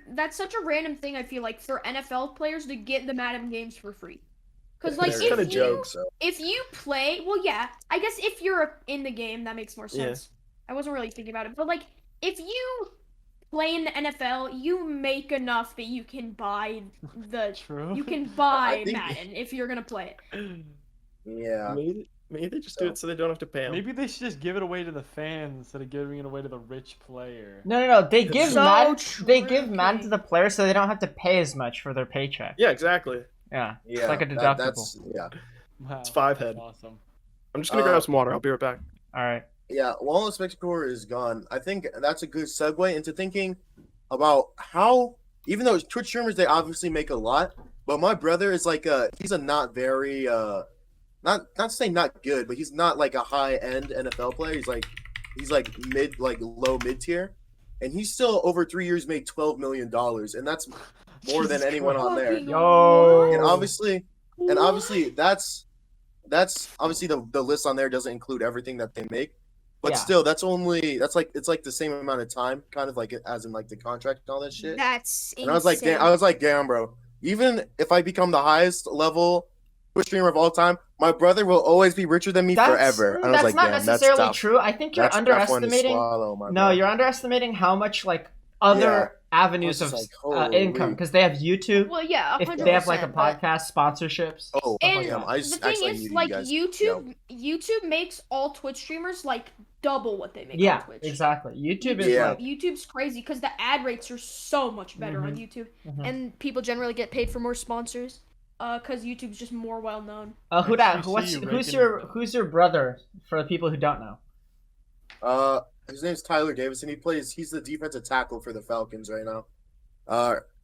that's such a random thing, I feel like, for NFL players to get the Madden games for free. Because, like, It's if kinda you, joke, so. if you play, well, yeah, I guess if you're in the game, that makes more Yeah. sense. I wasn't really thinking about it. But, like, if you play in the NFL, you make enough that you can buy True. you can buy I think- Madden if you're gonna play it. Yeah. Maybe they just do it so they don't have to pay them. Maybe they should just give it away to the fans instead of giving it away to the rich player. No. They give So Madden. They true, give Madden to King. the players so they don't have to pay as much for their paycheck. Yeah, exactly. Yeah. Yeah. like a That's deductible. Wow, It's 5 that's head. Awesome. I'm just gonna Uh, grab some water. I'll be right back. All right. Yeah, while Spectacore is gone, I think that's a good segue into thinking about how, even though Twitch streamers, they obviously make a lot, but my brother is like he's a not very not to say not good, but he's not like a high end NFL player. He's like mid, like low mid tier, and he's still over 3 years made $12 million, and that's more than Jesus anyone on there. Fucking Yo. And what? obviously that's obviously the list on there doesn't include everything that they make, but Yeah. still it's like the same amount of time, kind of like as in like the contract and all that shit. That's insane. And I was like, damn, bro. Even if I become the highest level Twitch streamer of all time, my brother will always be richer than me forever. And I was That's like, not damn, necessarily that's tough. true. I think you're That's a tough one to underestimating. swallow, my No, bro. you're underestimating how much like other avenues I of was just like, income, holy. because they have YouTube. Well, yeah, If 100%. they have like a but- podcast, sponsorships. Oh, And damn, I just the thing actually is, muted like, you guys. YouTube makes all Twitch streamers like double what they make Yeah, on Twitch. exactly. YouTube is Yeah. like YouTube's crazy because the ad rates are so much better on YouTube, Mhm. and people generally get paid for more sponsors. Because YouTube's just more well known. who Like, that? CC, Who's your brother for the people who don't know? His name's Tyler Davison. He's the defensive tackle for the Falcons right now.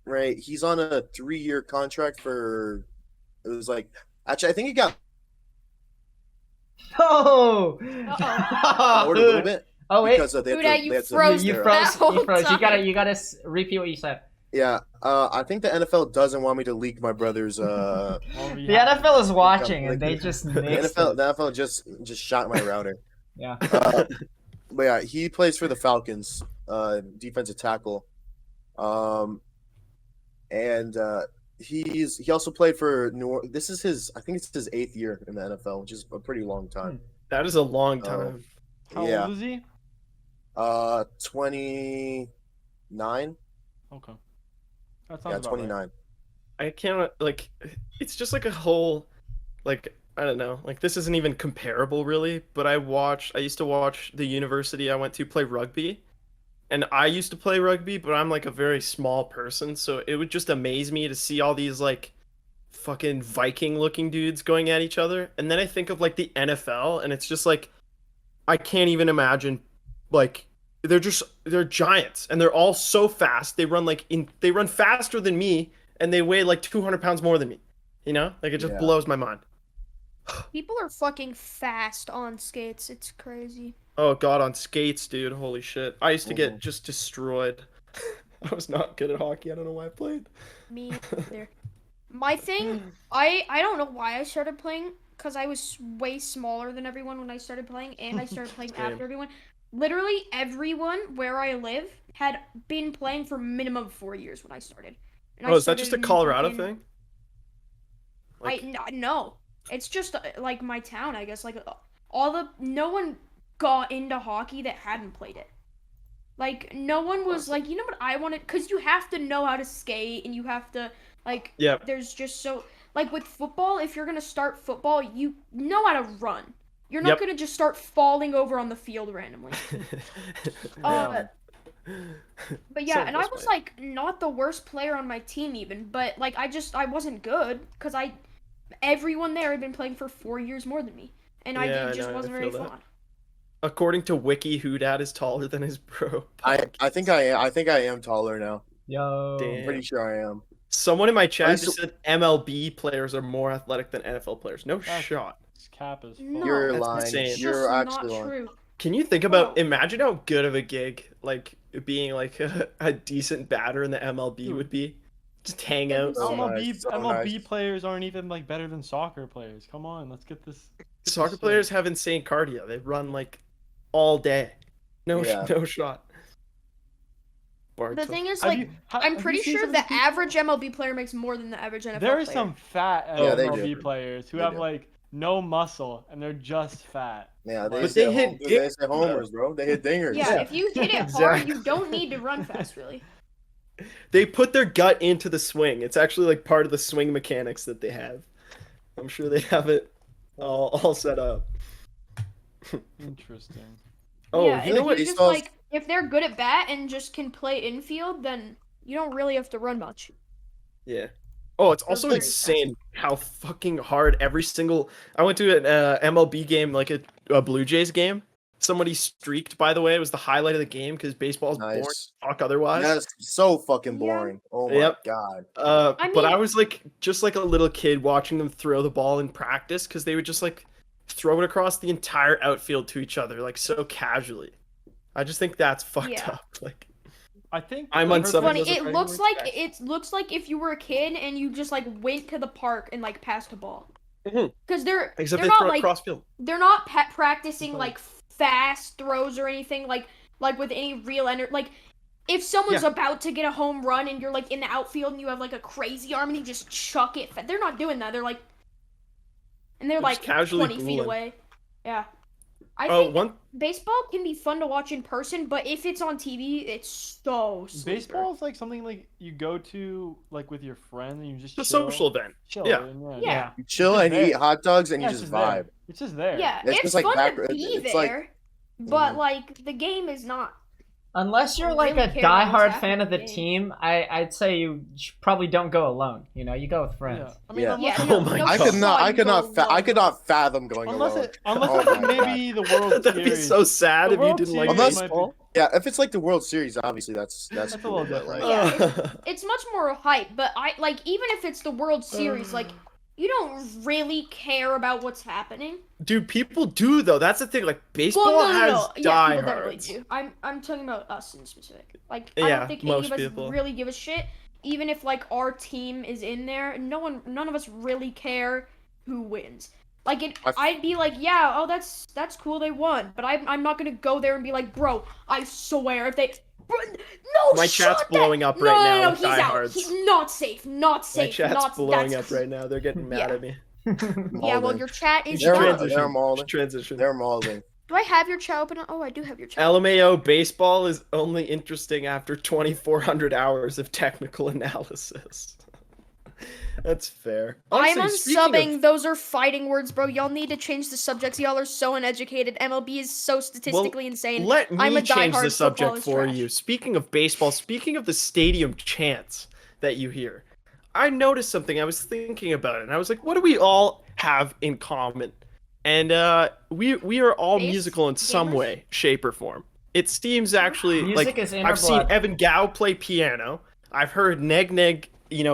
Right, he's on a 3-year contract for. It was like, actually, I think he got Oh, bored a little bit Oh wait, because they had Dude, to, you they had to froze you their- froze. that whole You froze. You time. gotta repeat what you said. Yeah, I think the NFL doesn't want me to leak my brother's. Well, we The have- NFL is watching, like, and they just the nixed NFL, it. the NFL just shot my router. Yeah. But yeah, he plays for the Falcons, defensive tackle, and he also played for New Orleans. This is I think it's his 8th year in the NFL, which is a pretty long time. That is a long Oh. time. How yeah. old is he? 29. Okay. That sounds Yeah, about 29. I can't like. It's just like a whole, like I don't know. Like this isn't even comparable really. But I used to watch the university I went to play rugby, and I used to play rugby, but I'm like a very small person, so it would just amaze me to see all these like fucking Viking looking dudes going at each other. And then I think of like the NFL, and it's just like I can't even imagine like they're giants, and they're all so fast. They run faster than me, and they weigh like 200 pounds more than me. You know, like it just Yeah. blows my mind. People are fucking fast on skates. It's crazy. Oh god, on skates, dude, holy shit! I used to get Mhm. just destroyed. I was not good at hockey. I don't know why I played. Me either. My thing, I don't know why I started playing, because I was way smaller than everyone when I started playing, and I started playing Same. after everyone. Literally everyone where I live had been playing for minimum 4 years when I started. And I Oh, is that just a started in Colorado fucking- thing? Like, No, it's just like my town, I guess. Like no one got into hockey that hadn't played it. Like no one was like, you know what I wanted, because you have to know how to skate, and you have to like. yeah, There's just so like with football, if you're gonna start football, you know how to run. you're not Yep. gonna just start falling over on the field randomly. But yeah, So and I was frustrating. like not the worst player on my team even, but like I wasn't good because everyone there had been playing for 4 years more than me, and Yeah, it just I wasn't very feel that. fun. According to Wiki, Hudad is taller than his bro. I think I am taller now. Yo. I'm Damn. pretty sure I am. Someone in my I chat used just said MLB players are more athletic than NFL players. No That's- shot. It's cap as fuck. No, You're That's lying. insane. it's You're just not actually lying. true. Can you think about, Bro. imagine how good of a gig, like, being, like, a decent batter in the MLB Dude. would be? Just hang That'd out. be Oh sick. my- MLB so MLB nice. players aren't even like better than soccer players. Come on, let's get this. Soccer players have insane cardio. They run, like, all day. No, Yeah. no shot. The thing is, Have like, you- ha- I'm have you pretty seen sure some of the people? average MLB player makes more than the average NFL There player. are some fat Yeah, they MLB do. players who They have do. like no muscle and they're just fat. Yeah, But they they hit hit they dingers, hit homers, bro. They hit dingers. Yeah, if you hit it hard, Exactly. you don't need to run fast, really. They put their gut into the swing. It's actually, like, part of the swing mechanics that they have. I'm sure they have it all set up. Interesting. Oh, yeah, you if know what? you just Baseball's- like if they're good at bat and just can play infield, then you don't really have to run much. Yeah. Oh, it's also very insane how fucking hard every single. I went to an MLB game, like a Blue Jays game. Somebody streaked, by the way. It was the highlight of the game because baseball's boring as Nice. fuck otherwise. That's so fucking Yeah. boring. Oh my Yep. god. I But I mean- was like, just like a little kid watching them throw the ball in practice because they would just like throw it across the entire outfield to each other, like so casually. I just think that's fucked Yeah. up. Like, I think I'm I on heard some of Funny, those it are looks very like if you were a kid and you just like went to the park and like passed a ball. Mhm. Because they're except they're they throw not it like cross field. they're not practicing But- like fast throws or anything like with any real energy. Like if someone's about to get a home run and you're like in the outfield and you have like a crazy arm and you just chuck it, they're not doing that. They're like, and they're They're like just casually 20 feet booling. away. Yeah, I Oh, think one. baseball can be fun to watch in person, but if it's on TV, it's so sleeper. baseball is like something like you go to like with your friend and you just The chill, social event. chill, Yeah. and Yeah. You chill It's and you there. eat hot dogs and Yeah, you it's just there. vibe. It's just there. Yeah, It's it's, just like fun back- to be it's there, like- but Mhm. like the game is not. Unless you're I like really a care about what's diehard happening fan of the in the game. team, I'd say you probably don't go alone. You know, you go with Yeah. friends. I mean, Yeah. unless, Yeah, Oh my no God. I could not. I shot, could you not. go I could not fathom going unless alone. it, unless Oh it's like my God. maybe the World That'd be Series. so sad The if you World didn't like Series Unless- might be- baseball. Yeah, if it's like the World Series, obviously that's That's a cool, little but, different. like, Yeah, it's much more hype, but I like even if it's the World Series, like you don't really care about what's happening. Dude, people do though. That's the thing. Like baseball Well, no, has no. Yeah, people definitely diehards. do. I'm talking about us in specific. Like I Yeah, don't think any most of us people. really give a shit. Even if like our team is in there, none of us really care who wins. Like I'd be like, yeah, oh that's cool, they won. But I'm not gonna go there and be like, bro, I swear if they, bro, no, My chat's shut blowing that. up right no, now No, with he's out. diehards. He's not safe. Not My safe. chat's not blowing that's- up right now. They're getting mad Yeah. at me. Yeah, well, Maulding. your chat is They're- done. they're mauling. Transition. They're mauling. Do I have your chat open? Oh, I do have your chat. LMAO baseball is only interesting after 2,400 hours of technical analysis. That's fair. I'm Honestly, speaking unsubbing. of- Those are fighting words, bro. Y'all need to change the subjects. Y'all are so uneducated. MLB is so statistically insane. Let me I'm a change diehard the subject football is for trash. you. Speaking of baseball, speaking of the stadium chants that you hear, I noticed something. I was thinking about it, and I was like, what do we all have in common? And we are all Base musical in some gamers? way, shape, or form. It seems actually Music like is in our I've seen blood. Evan Gao play piano. I've heard Neg Neg,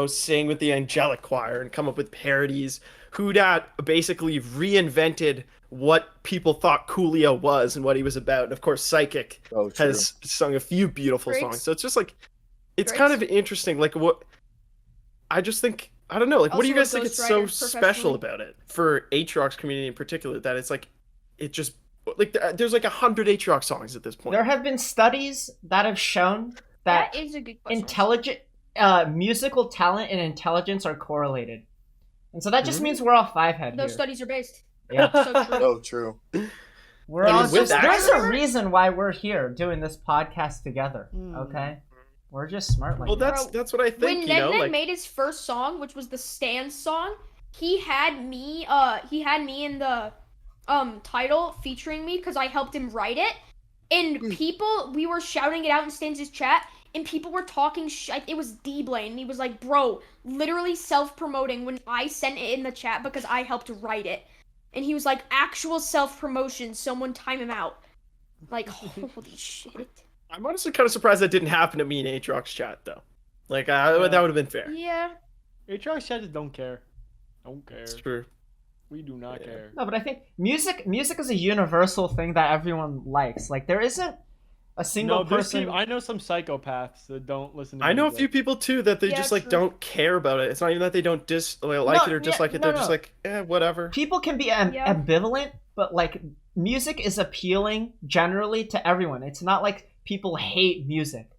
sing with the angelic choir and come up with parodies. Hudat basically reinvented what people thought Coolio was and what he was about. And of course, Psychic Oh, true. has sung a few beautiful Drake's- songs. So it's just like, it's Drake's- kind of interesting. Like what, I just think, I don't know, like what do you Also guys a think it's so ghostwriter special professionally. about it for Atrioc's community in particular that it's like, it just, like there's like 100 Atrioc songs at this point. There have been studies that have shown that That is a good question. intelligent musical talent and intelligence are correlated. And so that just Mhm. means we're all five-head Those here. studies are based. Yeah. So true. Oh, true. We're And all with just, that- there's a reason why we're here doing this podcast together, Hmm. okay? We're just smart like Well, that. that's what I think, When Neg Neg like, made his first song, which was the Stand song, he had me in the title featuring me because I helped him write it, and we were shouting it out in Stans' chat, and people were talking it was D-Blaine, and he was like, bro, literally self-promoting when I sent it in the chat because I helped write it. And he was like, actual self-promotion, someone time him out. Like, holy shit. I'm honestly kind of surprised that didn't happen to me in Atrioc's chat, though. Like, that would have been fair. Yeah. Atrioc chat just don't care. Don't care. It's true. We do not care. No, but I think music is a universal thing that everyone likes. Like, there isn't a single person. I know some psychopaths that don't listen to I know a music. few people too that they just like don't care about it. It's not even that they don't like it or dislike it. They're just like, whatever. People can be ambivalent, but like music is appealing generally to everyone. It's not like people hate music.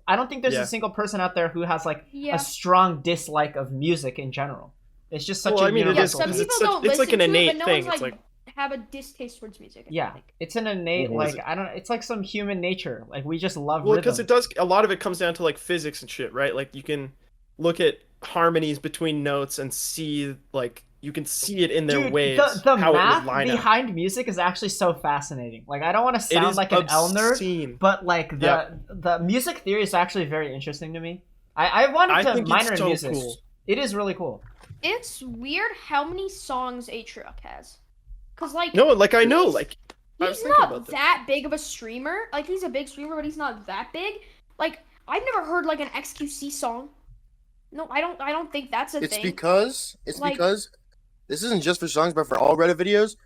I don't think there's a single person out there who has like a strong dislike of music in general. It's just such a universal some thing. people don't it's listen like an to innate it, but no thing. one's It's like have a distaste towards music. Yeah, it's an innate it's like some human nature. Like we just love rhythm. because it does. A lot of it comes down to like physics and shit, right? Like you can look at harmonies between notes and see like you can see it in their waves. The how math it would line behind up. music is actually so fascinating. Like I don't want to sound like an L nerd, but like the music theory is actually very interesting to me. I wanted to minor in music. Cool. It is really cool. It's weird how many songs Atrioc has. Cause like I know, like he's not that big of a streamer. Like he's a big streamer, but he's not that big. Like I've never heard like an XQC song. No, I don't think that's a thing. It's because this isn't just for songs, but for all Reddit videos.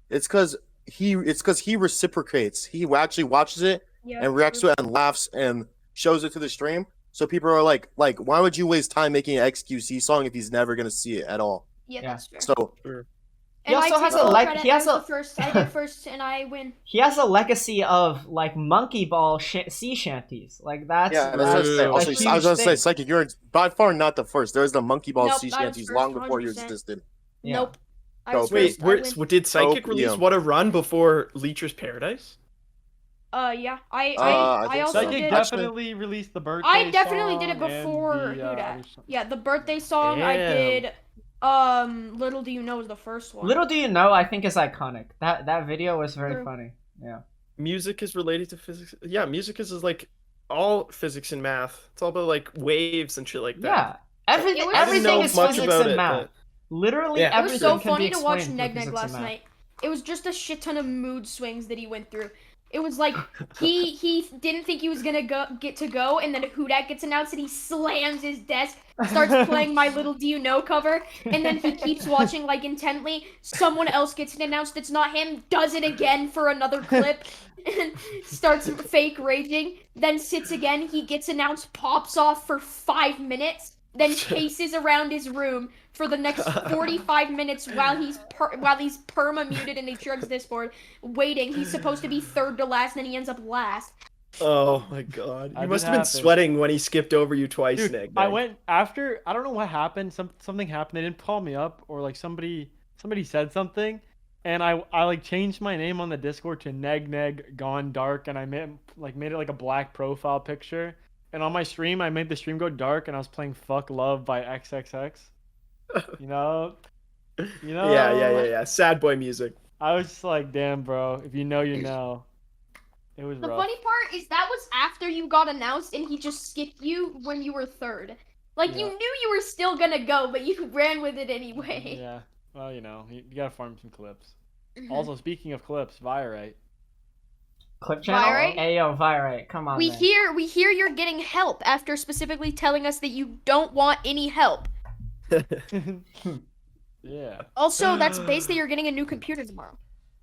It's because he reciprocates. He actually watches it and reacts to it and laughs and shows it to the stream. So people are like, why would you waste time making an XQC song if he's never gonna see it at all? Yeah, that's fair. So. He also has I did first and I win. He has a legacy of like monkey ball sea shanties. Like that's I was gonna say, Psychic, you're by far not the first. There's the monkey ball sea shanties long before you existed. Yeah. Nope. Did Psychic release What a Run before Leech's Paradise? Yeah. I also Psychic did. Definitely released the birthday. I definitely did it before the birthday song. Damn. I did. Little Do You Know is the first one. Little Do You Know, I think, is iconic. That video was very funny. Yeah. Music is related to physics. Yeah, music is like all physics and math. It's all about like waves and shit like that. Yeah. Everything is physics and math. Literally everything. It was so funny to watch Neg last night. It was just a shit ton of mood swings that he went through. It was like he didn't think he was gonna get to go, and then Hudak gets announced, and he slams his desk, starts playing My Little Do You Know cover, and then he keeps watching like intently. Someone else gets announced, it's not him, does it again for another clip, and starts fake raging. Then sits again. He gets announced, pops off for 5 minutes, then paces around his room for the next 45 minutes while he's perma muted in Atrioc's Discord, waiting. He's supposed to be third to last, and then he ends up last. Oh my god! You must have been sweating when he skipped over you twice, Dude, Nick. I went after. I don't know what happened. Something happened. They didn't call me up, or like somebody said something, and I like changed my name on the Discord to Neg Gone Dark, and I made it like a black profile picture. And on my stream, I made the stream go dark, and I was playing "Fuck Love" by XXX. You know. Yeah. Sad boy music. I was just like, damn, bro. If you know, you know. It was the rough. funny part is that was after you got announced, and he just skipped you when you were third. Like you knew you were still gonna go, but you ran with it anyway. Yeah. Well, you gotta farm some clips. Also, speaking of clips, Virate. Clip channel? Virate? Hey yo, Virate, come on. We hear you're getting help after specifically telling us that you don't want any help. Yeah. Also, that's based that you're getting a new computer tomorrow.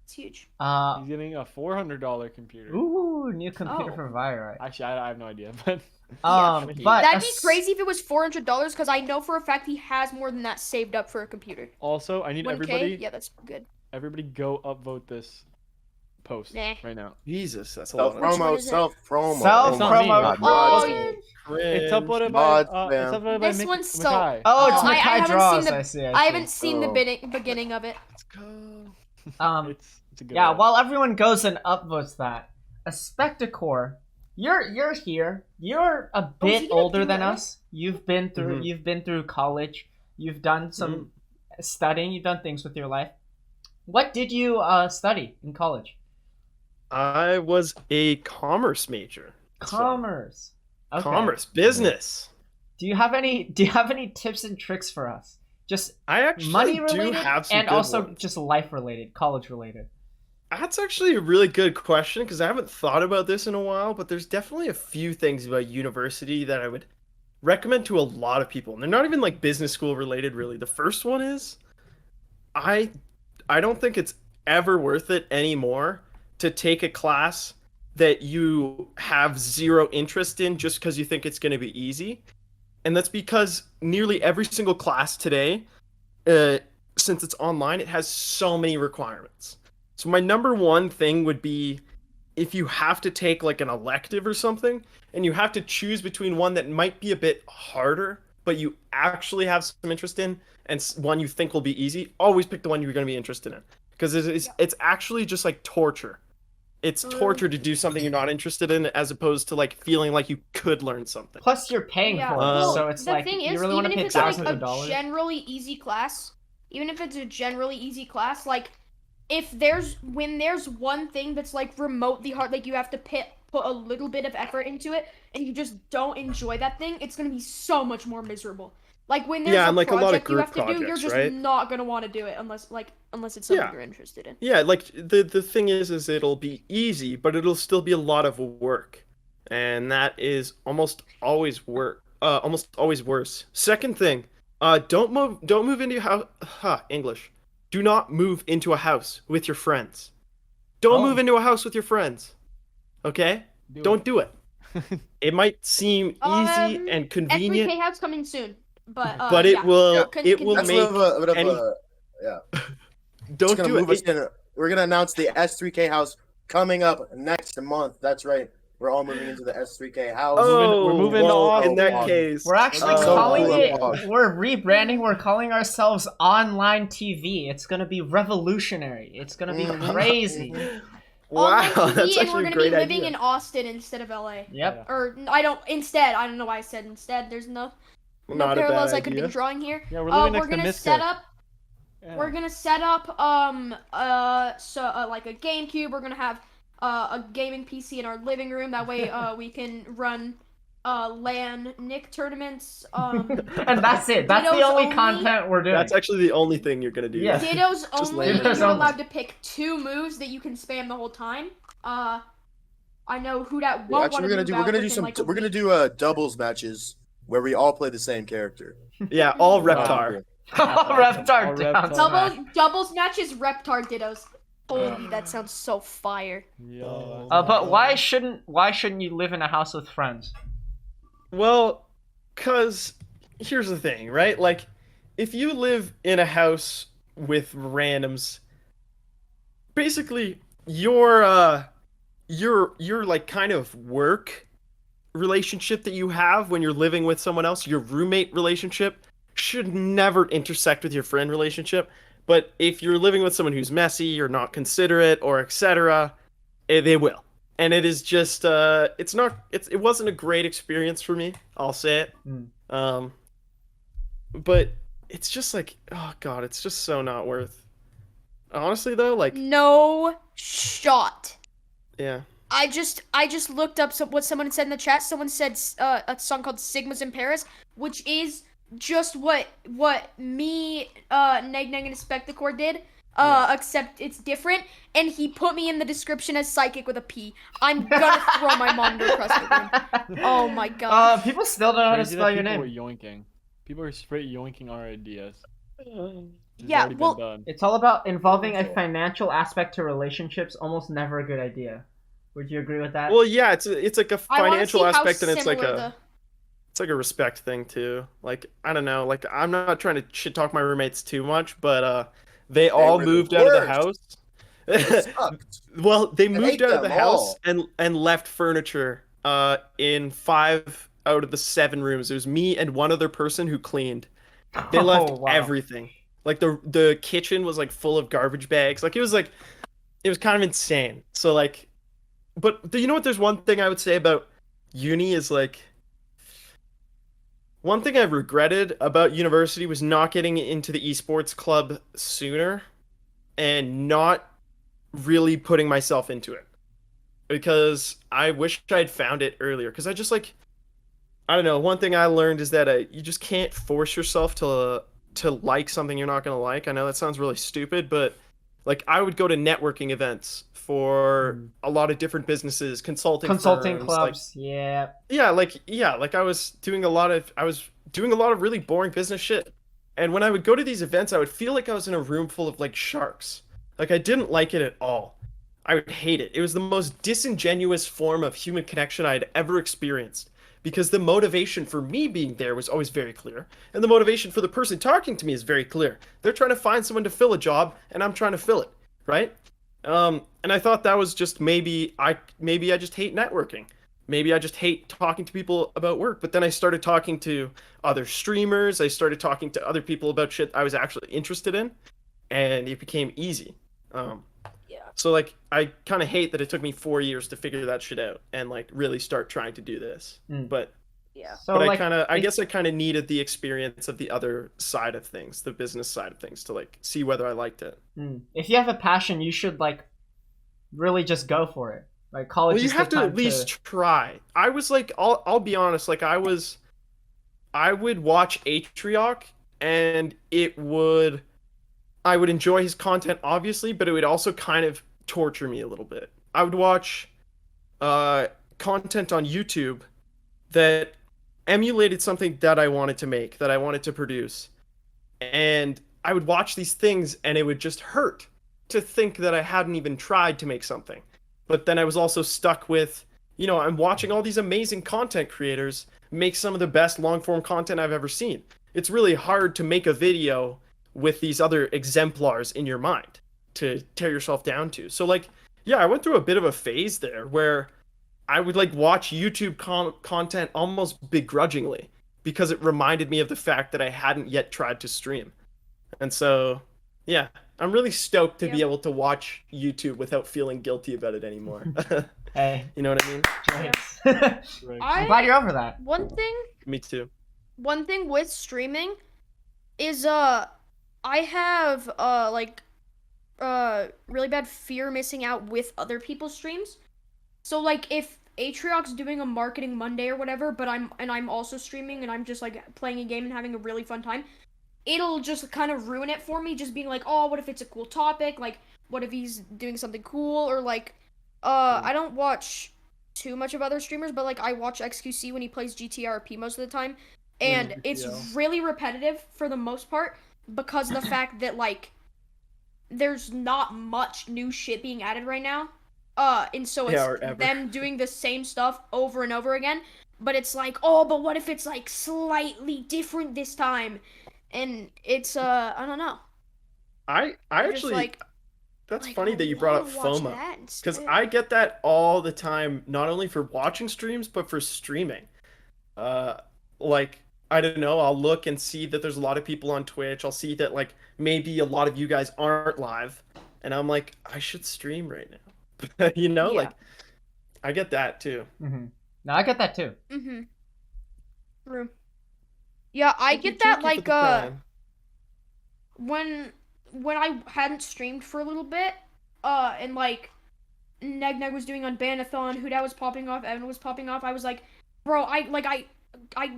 It's huge. He's getting a $400 computer. Ooh, new computer for Virate. Actually, I have no idea, but but that'd be crazy if it was $400, because I know for a fact he has more than that saved up for a computer. Also, I need 1K? everybody. Yeah, that's good. Everybody, go upvote this post right now. Jesus, that's a lot. Self-promo. Oh, yeah. It's uploaded by. This one's so. Oh, it's Makai Draws. I see. I haven't seen the beginning of it. Let's go. It's a good yeah, one. while everyone goes and upvotes that, Aspecticor, you're here. You're a bit older than us. You've been through college. You've done some studying. You've done things with your life. What did you study in college? I was a commerce major. So, Commerce. Okay. commerce, business. Do you have any tips and tricks for us? Just I actually money do related have some and good also ones. just life related, college related. That's actually a really good question because I haven't thought about this in a while, but there's definitely a few things about university that I would recommend to a lot of people. And they're not even like business school related really. The first one is I I don't think it's ever worth it anymore to take a class that you have zero interest in just because you think it's going to be easy. And that's because nearly every single class today, uh, since it's online, it has so many requirements. So my number one thing would be if you have to take like an elective or something, and you have to choose between one that might be a bit harder, but you actually have some interest in, and one you think will be easy, always pick the one you're going to be interested in. Because it's actually just like torture. It's torture to do something you're not interested in as opposed to like feeling like you could learn something. Plus, you're paying Yeah, for it, well, so it's the like thing you is, really want to even pay if it's like thousands a of dollars. generally easy class, even if it's a generally easy class, like if when there's one thing that's like remotely hard, like you have to put a little bit of effort into it, and you just don't enjoy that thing, it's gonna be so much more miserable. Like when there's Yeah, a and like a lot of project you group have to do, you're projects, just right? not gonna want to do it unless it's something Yeah. you're interested in. Yeah, like the thing is it'll be easy, but it'll still be a lot of work. And that is almost always worse. Second thing, don't move into your house, English. Do not move into a house with your friends. Don't Oh. move into a house with your friends. Okay? Don't do it. It might seem easy and convenient, S3K house coming soon, but but it yeah. will Con- it will That's make a bit of any a yeah. It's don't gonna do move us it. in. We're gonna announce the S3K house coming up next month. That's right. We're all moving into the S3K house. Oh, We're moving to well, in that Austin. case, We're actually So calling cool. it. We're rebranding. We're calling ourselves Online TV. It's gonna be revolutionary. It's gonna be Mhm. crazy. Online Wow, TV, that's and we're actually a gonna great be living idea. in Austin instead of LA. Yep. Or I don't know why I said instead. There's no Not a parallels bad I could be idea. drawing here. Yeah, we're living next We're to gonna Mystic. set up. Yeah. We're gonna set up like a GameCube. We're gonna have a gaming PC in our living room. That way we can run LAN Nick tournaments. And that's it. That's the Ditto's only only- content we're doing. That's actually the only thing you're gonna do. Yeah. Ditto's Just only. LAN You're Ditto's only. allowed to pick 2 moves that you can spam the whole time. I know who that won't Actually, want to we're gonna do some. We're gonna do doubles matches where we all play the same character. Yeah, all Reptar. Reptar down. Reptar. Doubles matches Reptar Dittos. Holy, that sounds so fire. Yo, But why shouldn't you live in a house with friends? Well, cause here's the thing, right? Like, if you live in a house with randoms, basically your like kind of work relationship that you have when you're living with someone else, your roommate relationship, should never intersect with your friend relationship. But if you're living with someone who's messy or not considerate or etc., they will. And it is just it wasn't a great experience for me, I'll say it. But it's just like, oh god, it's just so not worth. Honestly though, like, No shot. yeah. I just looked up what someone said in the chat. Someone said a song called Sigmas in Paris, which is just what me, Neg and Spectacor did. Except it's different, and he put me in the description as psychic with a P. I'm gonna throw my monitor across the room. Oh my god. People still don't know how to Crazy that spell your people name. were yoinking. People are straight yoinking our ideas. It's Yeah, already been well- done. It's all about involving a financial aspect to relationships. Almost never a good idea. Would you agree with that? Well, yeah, it's like a I wanna financial see how aspect, and it's like similar it's like a respect thing too. Like, I don't know, like, I'm not trying to shit talk my roommates too much, but they all were the moved out of the worst. house. Sucked. Well, they moved hate out of the them house all. and left furniture in 5 out of the 7 rooms. It was me and one other person who cleaned. They left wow. everything. Like the kitchen was like full of garbage bags. Like it was kind of insane. So like, but you know what? There's one thing I would say about uni is like, one thing I regretted about university was not getting into the esports club sooner. and not really putting myself into it because I wish I'd found it earlier. Because I just like, I don't know. One thing I learned is that you just can't force yourself to like something you're not gonna like. I know that sounds really stupid, but like I would go to networking events for a lot of different businesses, Consulting firms, like clubs, yeah. like I was doing a lot of really boring business shit. And when I would go to these events, I would feel like I was in a room full of like sharks. Like I didn't like it at all. I would hate it. It was the most disingenuous form of human connection I had ever experienced because the motivation for me being there was always very clear, and the motivation for the person talking to me is very clear. They're trying to find someone to fill a job, and I'm trying to fill it, right? And I thought that was just maybe I just hate networking. Maybe I just hate talking to people about work. But then I started talking to other streamers. I started talking to other people about shit I was actually interested in, and it became easy. Um, Yeah. so like I kind of hate that it took me 4 years to figure that shit out and like really start trying to do this. Mm. But Yeah. So but like, I guess I kind of needed the experience of the other side of things, the business side of things, to like see whether I liked it. if you have a passion, you should like really just go for it. Like college Well, you is have the to time at least try. I was like, I'll be honest, like I would watch Atrioc and I would enjoy his content obviously, but it would also kind of torture me a little bit. I would watch uh content on YouTube that emulated something that I wanted to make, that I wanted to produce. And I would watch these things and it would just hurt to think that I hadn't even tried to make something. But then I was also stuck with, I'm watching all these amazing content creators make some of the best long form content I've ever seen. It's really hard to make a video with these other exemplars in your mind to tear yourself down to. So, like, yeah, I went through a bit of a phase there where I would like watch YouTube content almost begrudgingly because it reminded me of the fact that I hadn't yet tried to stream. And so, yeah, I'm really stoked to be able to watch YouTube without feeling guilty about it anymore. Hey, You know what I mean? nice. Right. I'm glad you're over that. One thing Me too. with streaming is I have really bad fear missing out with other people's streams. So like if Atrioc's doing a marketing Monday or whatever, but I'm also streaming and I'm just like playing a game and having a really fun time, it'll just kind of ruin it for me, just being like, oh, what if it's a cool topic? Like, what if he's doing something cool? Or like, I don't watch too much of other streamers, but like I watch XQC when he plays GTRP most of the time, and it's really repetitive for the most part because of the fact that like there's not much new shit being added right now. And so it's them doing the same stuff over and over again. But it's like, oh, but what if it's like slightly different this time? And it's I don't know. I actually like, that's like, funny I that you brought up wanna watch FOMO that because instead. I get that all the time, not only for watching streams but for streaming. Like I don't know, I'll look and see that there's a lot of people on Twitch. I'll see that like maybe a lot of you guys aren't live, and I'm like, I should stream right now. Yeah. Like I get that too. No, I get that too. True. Yeah, I Thank you, get that Tookie, for like the prime. when I hadn't streamed for a little bit, and like Neg was doing on Banathon, Huda was popping off, Evan was popping off, I was like, bro, I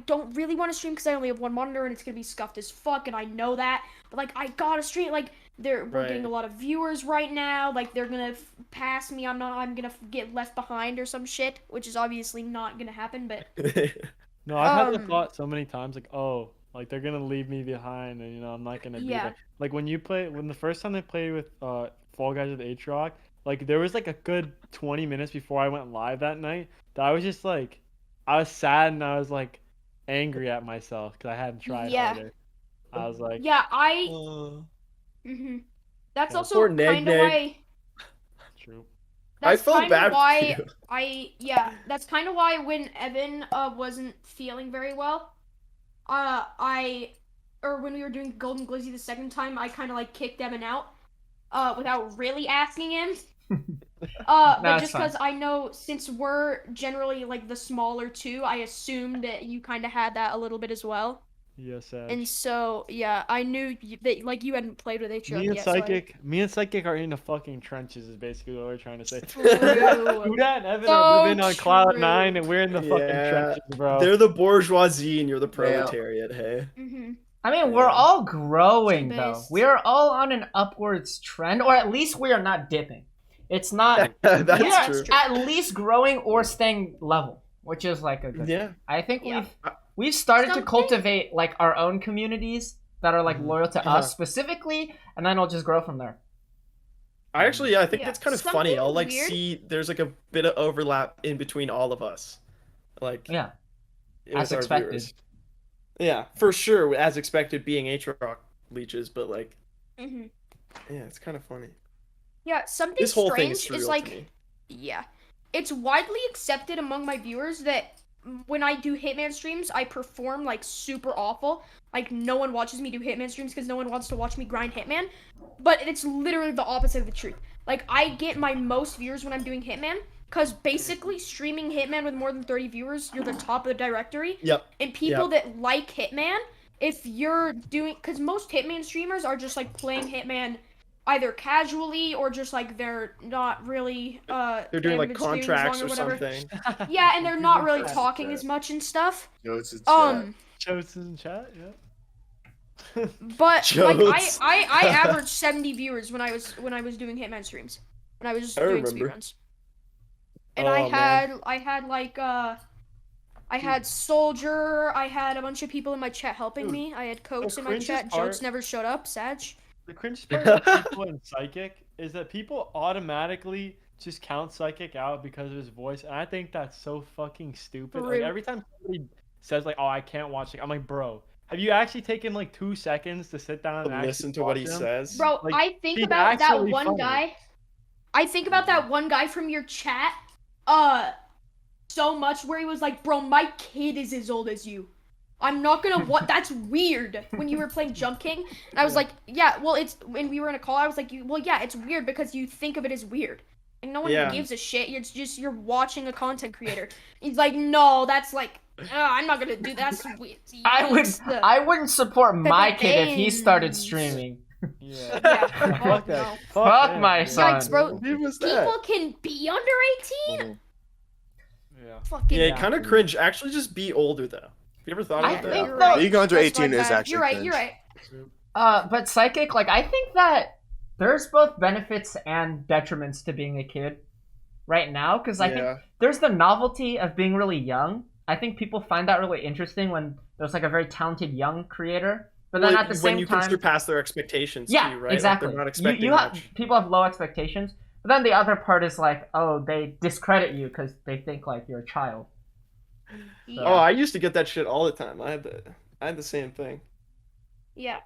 don't really want to stream because I only have one monitor and it's gonna be scuffed as fuck, and I know that. But like, I gotta stream. Like, we're getting a lot of viewers right now. Like, they're gonna pass me. I'm gonna get left behind or some shit, which is obviously not gonna happen. But No, I've had the thought so many times, like, oh, like they're gonna leave me behind, and I'm not gonna be there. Like when the first time they played with Fall Guys with Atrioc, like there was like a good 20 minutes before I went live that night that I was just like, I was sad and I was like angry at myself because I hadn't tried harder. I was like, That's also poor kind of why. True. I felt bad why for you. that's kind of why when Evan wasn't feeling very well, or when we were doing Golden Glizzy the second time, I kind of like kicked Evan out, without really asking him. But just because I know since we're generally like the smaller two, I assumed that you kind of had that a little bit as well. Yes, And so, yeah, I knew that like you hadn't played with Atrioc me and yet. so I- me and Psychic are in the fucking trenches. Is basically what we're trying to say. True. Huda and Evan are So living on cloud true. 9, and we're in the fucking Yeah, trenches, bro. they're the bourgeoisie and you're the proletariat. Hey. Mhm. I mean, we're Yeah. all growing though. Team-based. We are all on an upwards trend, or at least we are not dipping. It's not. That's we are true. at least growing or staying level, which is like a good. Yeah. I think Yeah. we've started to Something- cultivate like our own communities that are like loyal to Uh-huh. us specifically, and then it'll just grow from there. I actually, I think Yeah. that's kind of funny. Something I'll like weird- see there's like a bit of overlap in between all of us. Like, Yeah, with as our expected. viewers. Yeah, for sure, as expected, being Atrioc leeches, but like, Mhm. yeah, it's kind of funny. Yeah, something This whole thing strange is surreal is to like, me. yeah, it's widely accepted among my viewers that when I do Hitman streams, I perform like super awful. Like no one watches me do Hitman streams because no one wants to watch me grind Hitman. But it's literally the opposite of the truth. Like I get my most viewers when I'm doing Hitman. Because basically, streaming Hitman with more than 30 viewers, you're the top of the directory. Yep. And people that like Hitman, if you're doing, because most Hitman streamers are just like playing Hitman either casually or just like they're not really, They're they doing haven't like been streaming as contracts long or whatever. something. Yeah, and they're not really That's talking fair. as much and stuff. Yo, it's Joe's in chat. Yeah. But like Jokes. I averaged 70 viewers when I was doing Hitman streams. When I was just I doing remember. speedruns. And Oh, I man. had like I had Soldier, I had a bunch of people in my chat helping Dude, me. I had Coates in my cringiest chat. part- Jokes never showed up. Sag. The cringe part of people in Psychic is that people automatically just count Psychic out because of his voice, and I think that's so fucking stupid. Like True. every time somebody says like, "Oh, I can't watch it," I'm like, "Bro, have you actually taken like 2 seconds to sit down and Listen actually to what he watch him?" says. Bro, Like, I think he's about that actually one funny. guy. I think about that one guy from your chat so much where he was like, "Bro, my kid is as old as you. I'm not gonna what that's weird." When you were playing Jump King, and I was like, "Yeah, well, it's when we were in a call, I was like, well, yeah, it's weird because you think of it as weird, and no one Yeah. gives a shit. It's just you're watching a content creator." He's like, "No, that's like, I'm not gonna do that. That's weird." I wouldn't support my kid if he started Depends. streaming. Yeah. Yeah, Fuck fuck that. no. Fuck him, my man. son. Yikes, bro. Who was that? People can be under 18. Yeah. Fucking Yeah, Yeah. kind of cringe. Actually, just be older though. Have you ever thought I about that? think You're though- right. Being under That's 18 my is bad. actually You're right. cringe. You're right. But Psychic, like I think that there's both benefits and detriments to being a kid right now, because I think there's the novelty of being really young. I think people find that really interesting when there's like a very talented young creator. But then Well, at the when same you time, can surpass their expectations yeah, too, right? exactly. Like they're not expecting you have much. people have low expectations, but then the other part is like, oh, they discredit you because they think like you're a child. Yeah. Oh, I used to get that shit all the time. I had the same thing. Yeah.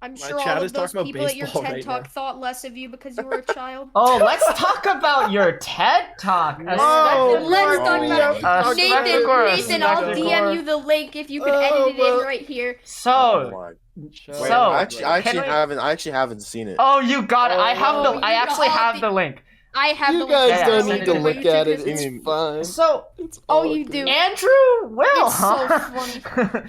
I'm My sure chat all is of those talking about people at your baseball TED right Talk now. thought less of you because you were a child. Oh, let's talk about your TED Talk. Oh, let's talk we about have to talk Nathan, Specticor, Nathan, I'll Specticor. DM you the link if you could Oh, edit it well. in right here. So, Wait, So, I actually can we- haven't seen it. oh, you got it. I have Oh, I you actually got have the- the link. I have the You link. guys Yeah, don't yeah, need yeah. to For look at it. It's It's fine. So, It's Oh, all you good. do. Andrew will, It's so huh?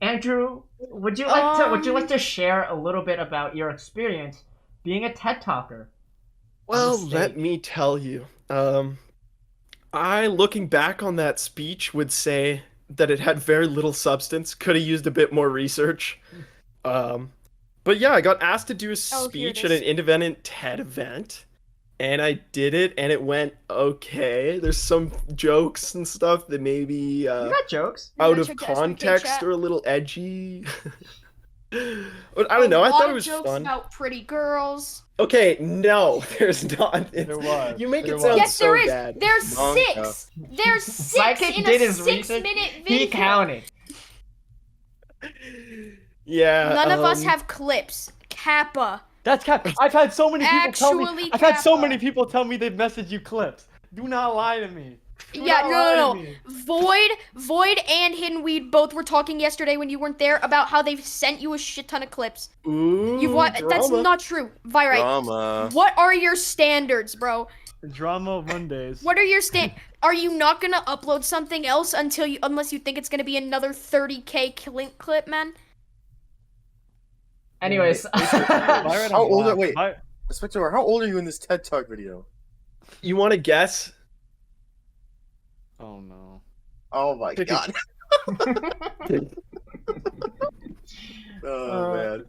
Andrew, would you like to share a little bit about your experience being a TED Talker? Well, stage? let me tell you. I, looking back on that speech, would say that it had very little substance. Could have used a bit more research. But yeah, I got asked to do a Oh, here it speech at is. an independent TED event, and I did it, and it went okay. There's some jokes and stuff that maybe You got jokes. out gonna of check the S3K context chat. or a little edgy. But I don't know. I thought it was jokes fun. about pretty girls. Okay, no, there's not. It's- There was. You make There it was. sound Yes, so there is. bad. There's Manga. 6. There's 6 Psychic in did a his research. 6-minute video. He counted. Yeah. None of us have clips. Kappa. That's cap. I've had so many people tell me. Actually, I've had so Kappa. many people tell me they've messaged you clips. Do not lie to me. Do Yeah, not lie no. to me. Void and Hidden Weed both were talking yesterday when you weren't there about how they've sent you a shit ton of clips. Ooh, You've watched. That's drama. not true. Virite. Drama. What are your standards, bro? Drama Mondays. What are your Are you not gonna upload something else unless you think it's gonna be another 30K link clip, man? Anyways, How old are wait? Spectre, how old are you in this TED Talk video? You want to guess? Oh no. Oh my god. Oh man.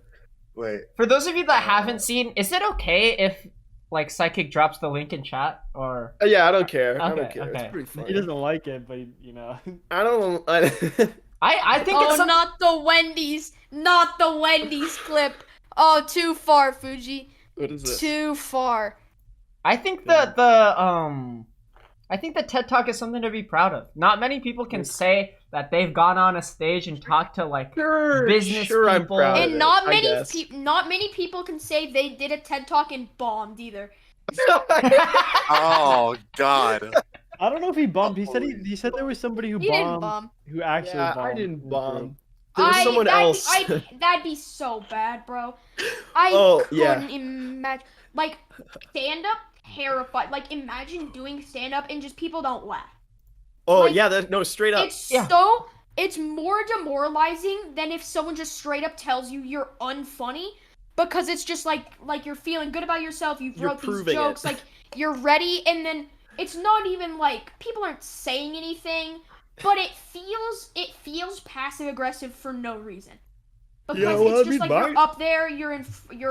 Wait. for those of you that haven't seen, is it okay if like Psychic drops the link in chat or? Yeah, I don't care. I don't Okay, care. okay. It's pretty funny. He doesn't like it, but you know. I don't. I think it's Oh, not the Wendy's, not the Wendy's clip. Oh, too far, Fuji. What is this? Too far. I think I think the TED Talk is something to be proud of. Not many people can say that they've gone on a stage and talked to like business I'm people. proud of And it, not I many guess. not many people can say they did a TED Talk and bombed either. Oh god. I don't know if he bombed. He said there was somebody who He didn't bombed. bomb. Who actually Yeah, bombed. I didn't bomb. There was someone that'd else. that'd be so bad, bro. I Oh, couldn't yeah. imagine. Like, stand up, terrified. Like, imagine doing stand up and just people don't laugh. Oh like, yeah, no, straight up. It's more demoralizing than if someone just straight up tells you you're unfunny, because it's just like you're feeling good about yourself. You've You're wrote these proving jokes, it. like you're ready, and then it's not even like people aren't saying anything, but it feels passive aggressive for no reason. Because Yeah, well, it's I just mean, like you're up there, you're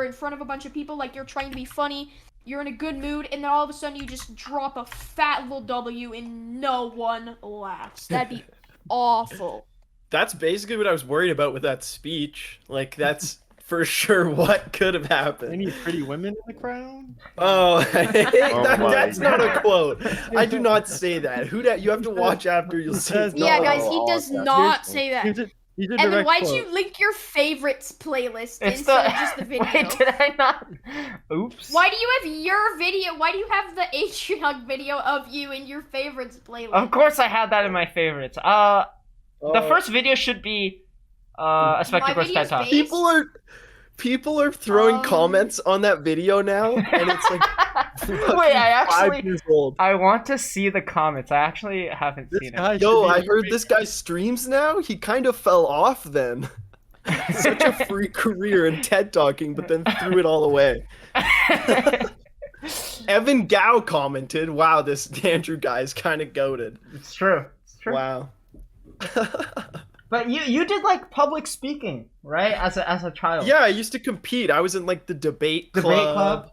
in front of a bunch of people, like you're trying to be funny, you're in a good mood, and then all of a sudden you just drop a fat little W and no one laughs. That'd be awful. That's basically what I was worried about with that speech. Like, that's for sure what could have happened. Any pretty women in the crowd? Oh, my that's not a quote. I do not say that. Who that? You have to watch after. You'll see. It's Yeah, not. guys, he does not say that. He's a And then direct why'd quote. you link your favorites playlist It's instead of just the video? Wait, did I not? Oops. Why do you have your video? Why do you have the Atrioc video of you in your favorites playlist? Of course, I had that in my favorites. The first video should be a Spectacor's TED video's Talk. based- People are throwing comments on that video now, and it's like Wait, I 5 actually years old. I want to see the comments. I actually haven't This seen guy it. should Yo, be I heard this guy streams now. He kind of fell off then. Such a free career in TED talking, but then threw it all away. Evan Gao commented, "Wow, this Andrew guy is kind of goated." It's true. It's true. Wow. But you did like public speaking, right? As a child. Yeah, I used to compete. I was in like the debate club. Debate club.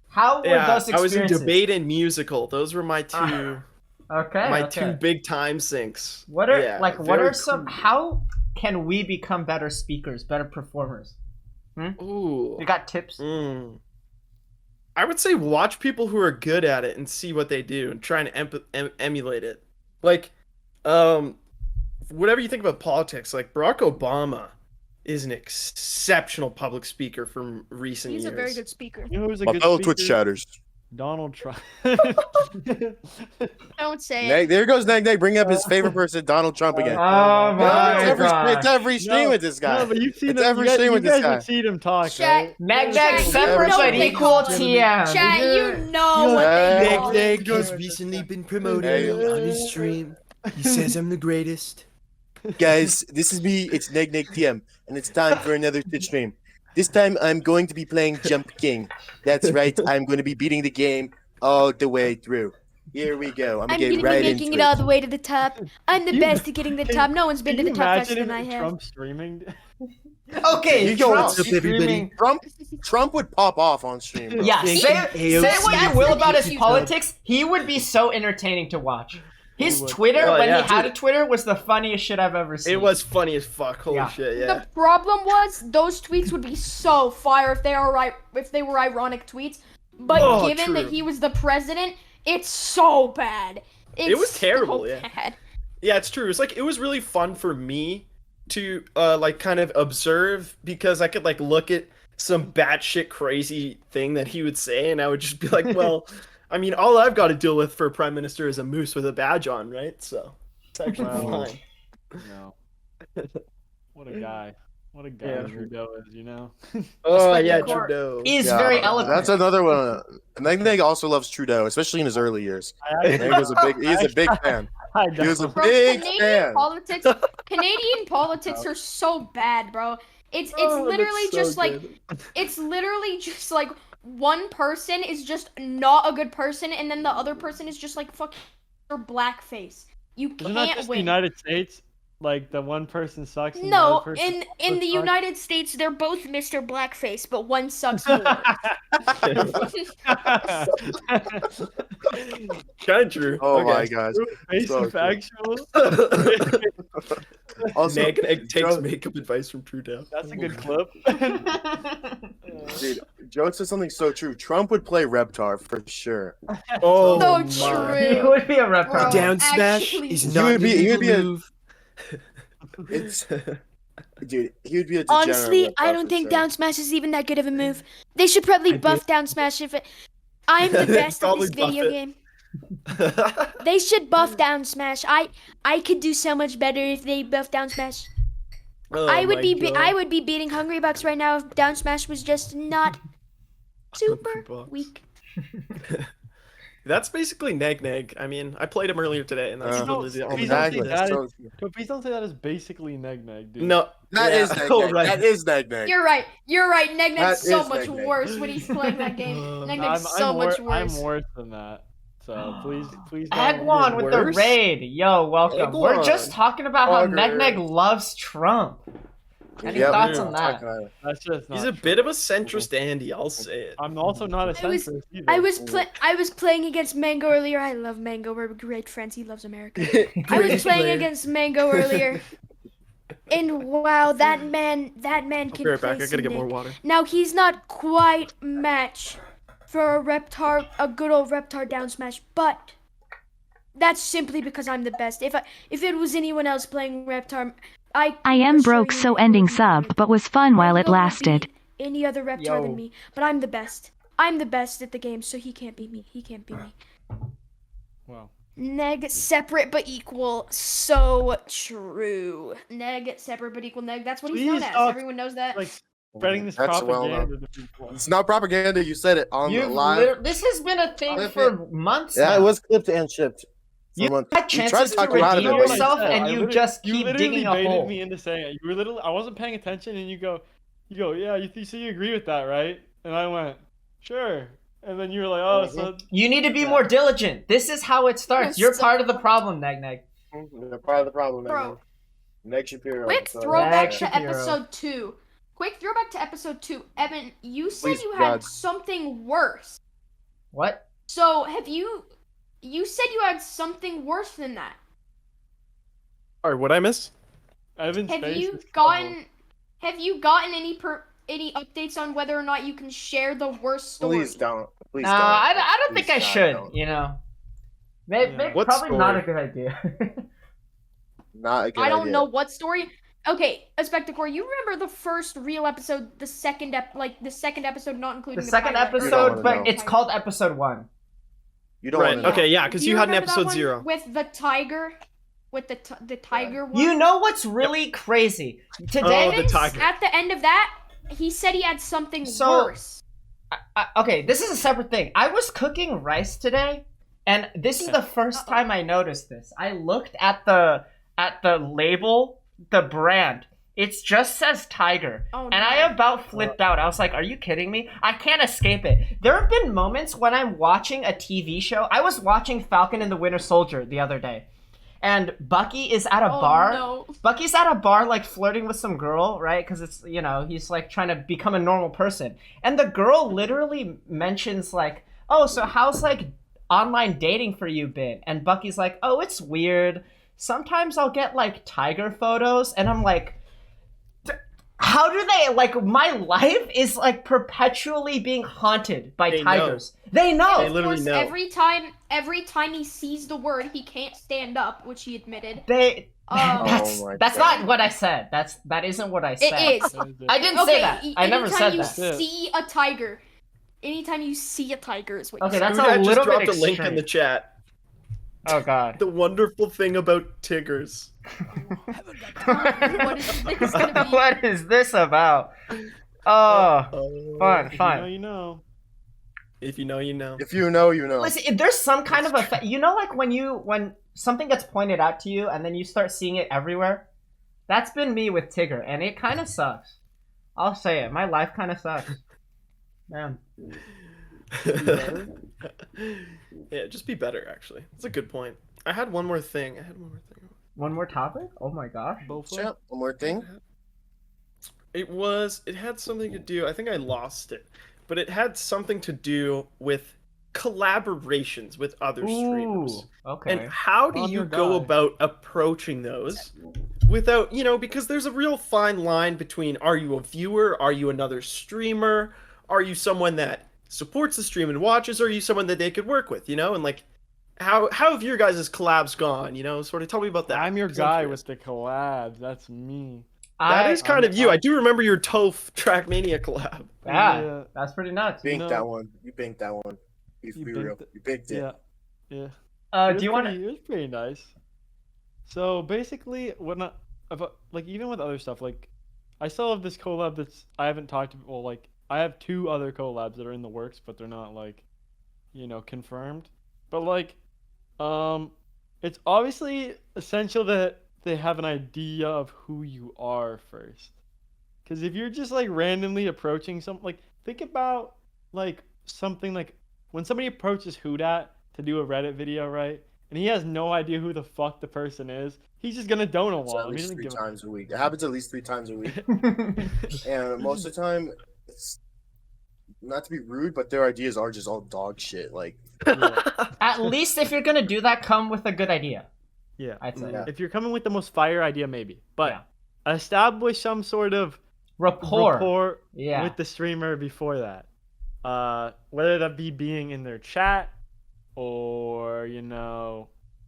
How were Yeah, those I was in experiences? debate and musical. Those were my two Okay. two big time sinks. What are Yeah, what very are some? cool. How can we become better speakers, better performers? Ooh. You got tips? I would say watch people who are good at it and see what they do and try and emulate it. Like, whatever you think about politics, like Barack Obama is an exceptional public speaker from recent He's years. a very good speaker. You know who's a My good fellow speaker? Twitch chatters. Donald Trump. Don't say it. Neg, there goes Neg, bringing up his favorite person, Donald Trump again. Oh my it's god. every stream with this guy. No, but you've seen It's him. every You stream guys, with you this guys guy. have seen him talk, Chat- right? Neg Chat, neg you separate know but they equal call him- TM. Chat, you know what they Neg, call Neg, him. has recently been promoted Hey. on his stream. He says I'm the greatest. Guys, this is me. It's Neg TM, and it's time for another Twitch stream. This time, I'm going to be playing Jump King. That's right. I'm going to be beating the game all the way through. Here we go. I'm I'm getting gonna right be into making it. it all the way to the top. I'm the You- best at getting the top. No one's been to Can the you top faster imagine than I if have. Trump streaming? Okay, You go, Trump what's up, streaming. Trump would pop off on stream. Bro. Yeah, Thank say you, what you AOC. will about his Thank you. politics. He would be so entertaining to watch. His He would. Twitter, Oh, when yeah. he had a Twitter, was the funniest shit I've ever seen. It was funny as fuck. Holy Yeah. shit, yeah. The problem was those tweets would be so fire if they were ironic tweets. But Oh, given true. that he was the president, it's so bad. It's was terrible, so yeah. bad. Yeah, it's true. It's like it was really fun for me to like kind of observe because I could like look at some batshit crazy thing that he would say and I would just be like, well, I mean, all I've got to deal with for a prime minister is a moose with a badge on, right? So it's actually Wow. fine. No. What a guy. What a guy Yeah. Trudeau is, you know. Oh yeah, Spectacor Trudeau. is very eloquent. That's another one. Neg also loves Trudeau, especially in his early years. I actually Neg was a big. He's a big fan. I He was a don't. Bro, big Canadian fan. politics, Canadian politics are so bad, bro. It's Oh, that's literally so just like good. it's literally just like one person is just not a good person, and then the other person is just like fucking blackface. You Isn't that can't just the win. United States? Like the one person sucks. And the No, other person in the sucks? United States, they're both Mr. Blackface, but one sucks more. Kind of true. Oh my Okay. gosh. Face So and factual. Also, Neg takes Joe- makeup advice from Trudeau. That's a good clip. Dude, Joe said something so true. Trump would play Reptar for sure. Oh So my. true. He would be a rep. Bro. Down smash Actually- is He not would be- he a would be a- move. It's dude, he would be a degenerate Honestly, Reptar I don't for think sure. down smash is even that good of a move. They should probably I buff down smash if it. I'm the best at Probably this buff video it. game. They should buff down smash. I could do so much better if they buff down smash. Oh I would my be God. I would be beating Hungry Bucks right now if down smash was just not super Hungry Bucks. weak. That's basically Neg. I mean, I played him earlier today, and that's Uh, literally the only Please don't thing say I that. missed. But please don't say that is basically Neg, dude. No, That yeah. is Neg. Oh, right. That is Neg. You're right. You're right. Negneg's That so is much Neg. worse when he's playing that game. Negneg's so much worse. I'm worse than that. So please don't. Agwan with worse? the raid. Yo, welcome. We're Agwan. just talking about how Auger. Negneg loves Trump. Any Yep. thoughts Yeah. on that? That's just not He's a true. bit of a centrist Andy, I'll say it. I'm also not a I was- centrist either. I was playing against Mango earlier. I love Mango. We're great friends. He loves America. I was playing against Mango earlier. And wow, that man I'll can be right back. play I gotta get some more Nick. water. Now he's not quite match for a good old Reptar down smash, but that's simply because I'm the best. If it was anyone else playing Reptar, I am assure broke, you so he ending would be sub, good. but was fun while it Mango would lasted. beat any other Reptar Yo. than me, but I'm the best. I'm the best at the game, so he can't beat me. He can't beat me. Wow. Neg separate but equal. So true. Neg separate but equal. Neg. That's what he's known Please as. stop, Everyone knows that. Like spreading this That's well propaganda to people. It's not propaganda. You said it on the live. This has been a thing Clip for months Yeah, now. it was clipped and shipped. You Someone- had you tried chances to to talk him out of redeem it, but yourself, you- and you just keep literally digging a baited hole. me into saying it. You were literally. I wasn't paying attention, and you go, yeah, you say you agree with that, right? And I went, sure. And then you were like, oh, so You need to be more diligent. This is how it starts. You're part of the problem, Neg. They're part of the problem, Bro. Neg Shapiro. Quick so- throwback Neg to Shapiro. episode 2. Quick throwback to episode 2. Evan, you said Please, you had God. something worse. What? So have you? You said you had something worse than that. Sorry, what'd I miss? Evan's Have face you is gotten? Have you gotten any updates on whether or not you can share the worst story? Please don't. Please No, don't. I don't think I Please, God, should. don't. You know, maybe, Yeah. What probably not a story? good idea. Not a good I don't idea. know what story. Okay, Spectacor, you remember the first real episode, the second episode not including The second pilot, right? don't episode, wanna but know. it's called episode 1. You don't Right. want to. Okay. Yeah, because Do you had an remember that episode one 0. with the tiger, with the tiger one. You know what's really crazy? Today, Oh, the tiger. At the end of that, he said he had something So- worse. okay, this is a separate thing. I was cooking rice today, and this is the first time I noticed this. I looked at the label, the brand. It just says Tiger. Oh, And no. I about flipped out. I was like, are you kidding me? I can't escape it. There have been moments when I'm watching a TV show. I was watching Falcon and the Winter Soldier the other day. And Bucky is at a bar. No. Bucky's at a bar, like, flirting with some girl, right? Because it's, you know, he's, like, trying to become a normal person. And the girl literally mentions, like, oh, so how's, like, online dating for you been? And Bucky's like, oh, it's weird. Sometimes I'll get, like, tiger photos. And I'm like, how do they, like, my life is, like, perpetually being haunted by They know. tigers. They know. They Of literally course, know. every time he sees the word, he can't stand up, which he admitted. They... Um, my That's God. not what I said. That isn't what I said. It is. I didn't Okay, say that. I never said anytime that. you see a tiger, anytime you see a tiger is what Okay, you that's Dude, a I just little dropped bit a link in extreme. the chat. Oh god. The wonderful thing about Tiggers. What is this gonna be? What is this about? Oh, fun, If you know, fun. you know. If you know, you know. If you know, you know. Listen, if there's some kind It's of effect, you know, like when something gets pointed out to you and then you start seeing it everywhere. That's been me with Tigger, and it kind of sucks. I'll say it. My life kind of sucks. Man. Yeah, just be better. Actually, that's a good point. I had one more thing. One more topic? Oh my gosh. Chat, one more thing. It had something to do. I think I lost it, but it had something to do with collaborations with other streamers. Okay. And how do I'm you your go guy. about approaching those without, because there's a real fine line between, are you a viewer, are you another streamer, are you someone that supports the stream and watches, or are you someone that they could work with, and like how have your guys' collabs gone, sort of tell me about that. I'm your 'Cause I'm guy curious. with the collabs. That's me. That is kind I'm- of you. I do remember your Toph Trackmania collab. Yeah, that's pretty nuts. Binked No. that one. You binked that one. Be You real. binked it. You binked it. Yeah, yeah. It Do was you want pretty- to? It was pretty nice. So basically, like even with other stuff, like I still have this collab that's I haven't talked to. Well, like I have 2 other collabs that are in the works, but they're not like, confirmed. But like, it's obviously essential that they have an idea of who you are first. Because if you're just like randomly approaching some, like think about like something like when somebody approaches Hoodat to do a Reddit video, right? And he has no idea who the fuck the person is. He's just gonna donut It's wall at him. He least doesn't 3 give a times a week. It happens at least 3 times a week. Uh, And most of the time, it's not to be rude, but their ideas are just all dog shit. Like, At least if you're gonna do that, come with a good idea. Yeah. I'd say. Yeah. If you're coming with the most fire idea, maybe. But Yeah. establish some sort of Rapport. Yeah. with the streamer before that. Whether that be being in their chat or,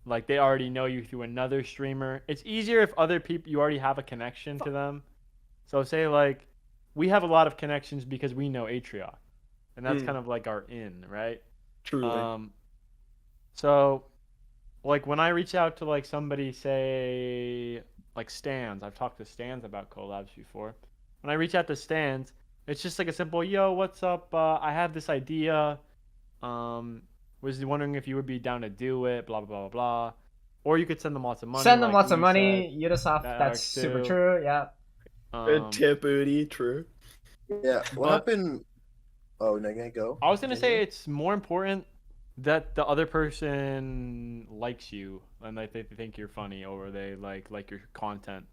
like they already know you through another streamer. It's easier if other people, you already have a connection to them. So say like, we have a lot of connections because we know Atrioc. And that's kind of like our in, right? Truly. So like when I reach out to like somebody, say like Stans, I've talked to Stans about collabs before. When I reach out to Stans, it's just like a simple, yo, what's up? I have this idea. Was wondering if you would be down to do it, blah, blah, blah, blah. Or you could send them lots of money. Send them like lots of you money. Ubisoft, That that's works super too. true. Yeah. said. Good tip, Udi. True. yeah. What But- happened? Oh, no, go. I was going to say it's more important that the other person likes you and like they think you're funny or they like your content.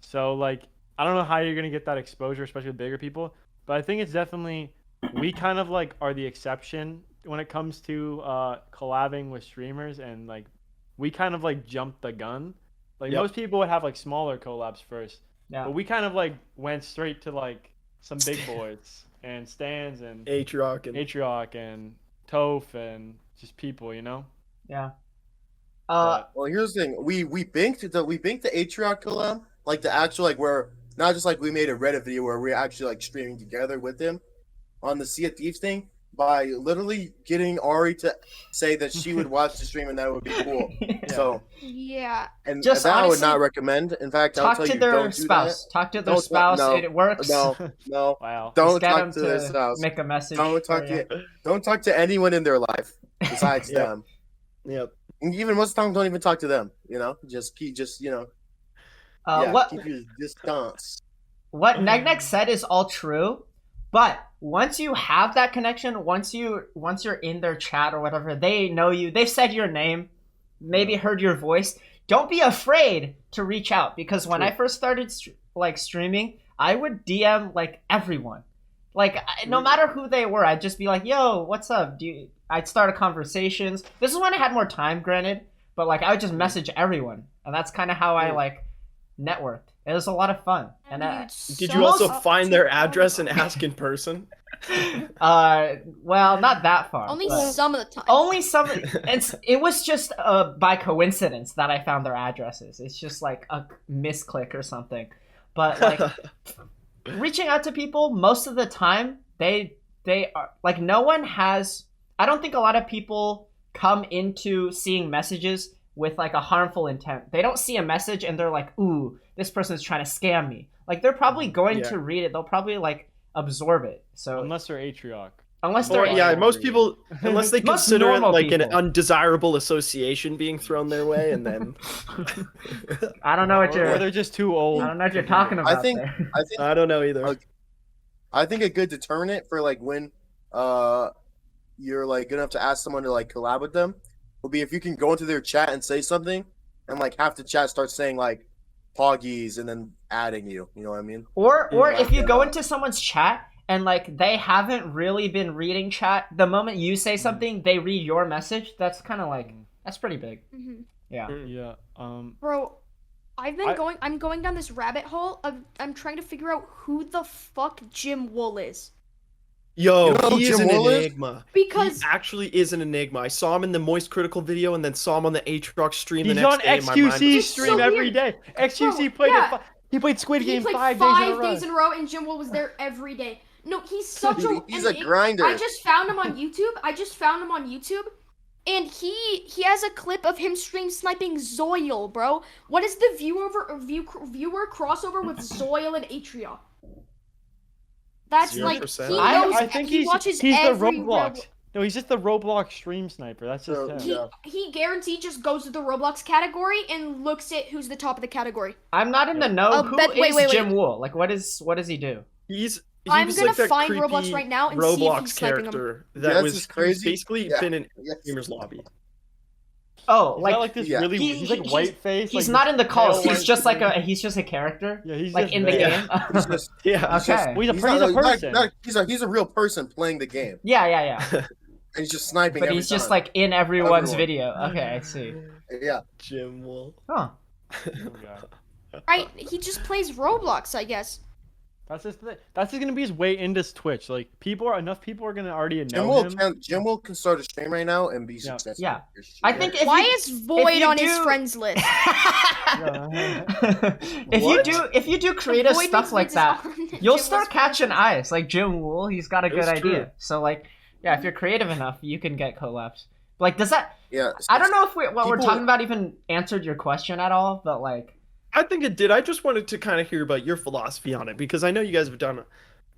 So like I don't know how you're gonna get that exposure, especially with bigger people, but I think it's definitely we kind of like are the exception when it comes to collabing with streamers, and like we kind of like jumped the gun. Like Yep. most people would have like smaller collabs first, Yeah. but we kind of like went straight to like some big boys and Stans and Atrioc and Atrioc and Toph and just people, Yeah. But- Well, here's the thing. We binked the Atrioc collab, like the actual like where not just like we made a Reddit video where we're actually like streaming together with him on the Sea of Thieves thing by literally getting Ari to say that she would watch the stream and that would be cool. So Yeah. and Just that I would honestly, not recommend. In fact, I'll Talk tell to you their don't do spouse. Talk to their Don't- spouse. no, It works. that. No, wow. don't Just get talk them to their spouse. make a message. Don't talk for you. don't talk to anyone in their life besides Yep. them. Yep. And even most of the time, don't even talk to them. Just keep keep your distance. What Negnek said is all true, but once you have that connection, once you're in their chat or whatever, they know you. They've said your name, maybe heard your voice. Don't be afraid to reach out, because when I first started streaming, I would DM like everyone. Like no matter who they were, I'd just be like, "Yo, what's up?" I'd start conversations. This is when I had more time, granted, but like I would just message everyone, and that's kind of how I like networked. It was a lot of fun. And Did you also find their address and ask in person? well, not that far. Only but some of the time. only some. It was just by coincidence that I found their addresses. It's just like a misclick or something. But like reaching out to people, most of the time they are like, no one has. I don't think a lot of people come into seeing messages with like a harmful intent. They don't see a message and they're like, ooh, this person's trying to scam me. Like they're probably going to read it. They'll probably like absorb it. So Unless they're Atrioc. unless Or, they're yeah, most people, unless they Most consider it normal like an people. undesirable association being thrown their way, and then I don't know what Or you're they're just too old. I don't know what you're talking about. I think there. I think I don't know either. Okay. I think a good determinant for like when you're like good enough to ask someone to like collab with them would be if you can go into their chat and say something and like half the chat starts saying like poggies and then adding you. You know what I mean? Or Yeah, if you yeah. go into someone's chat and like they haven't really been reading chat, the moment you say something, they read your message. That's kind of like that's pretty big. Mhm. Yeah. Yeah. Bro, I'm going down this rabbit hole of I'm trying to figure out who the fuck Jim Wool is. Yo, You know who he is Jim an Wool is? enigma. Because He actually is an enigma. I saw him in the Moist Critical video, and then saw him on the Atrioc stream the He's next on day. My mind- XQC It's stream so every weird. day. XQC Bro, played yeah. he played Squid he Game played 5 days in a row, and Jim Wool was there every day. No, he's such Dude, a he's and a grinder. I just found him on YouTube. And he has a clip of him stream sniping Zoil, bro. What is the viewer crossover with Zoil and Atrioc? That's like 0%. he I- knows. I think he he's watches the every Roblox. No, he's just the Roblox stream sniper. That's just So, him. He, Yeah. he guaranteed just goes to the Roblox category and looks at who's the top of the category. I'm not in the know. Oh, Who but is wait. Jim Wool? Like what does he do? He I'm was gonna like that find creepy Roblox right now and see if Roblox he's sniping him. character Yeah, that that's was just he was crazy. basically Yeah. been in Yes. Gamer's Lobby. Oh, He's like got like this yeah. really. He's like white face. he's like not this in the calls. pale He's white just like face. he's just a character. Yeah, he's like just in the there. game. He's just Yeah. Okay. Well, he's a he's he's a person. he's a real person playing the game. Yeah. And he's just sniping. But every he's just time. like in everyone's Everyone. video. Okay, I see. Yeah. Jim Wool. Huh. Oh, God. Right? He just plays Roblox, I guess. That's just gonna be his way into Twitch. Like enough people are gonna already Jim know him. Can start a stream right now and be Yeah. successful. Yeah. I think if Why you, is Void you on his do- friends list? if you do creative Void stuff thinks like it's that, on you'll Jim start Wool's catching friends eyes. Like Jim Wool, he's got a good It's idea. true. So like, yeah, if you're creative enough, you can get collabs. Like, does that? Yeah. I don't know if what we're People- talking about even answered your question at all, but like, I think it did. I just wanted to kind of hear about your philosophy on it because I know you guys have done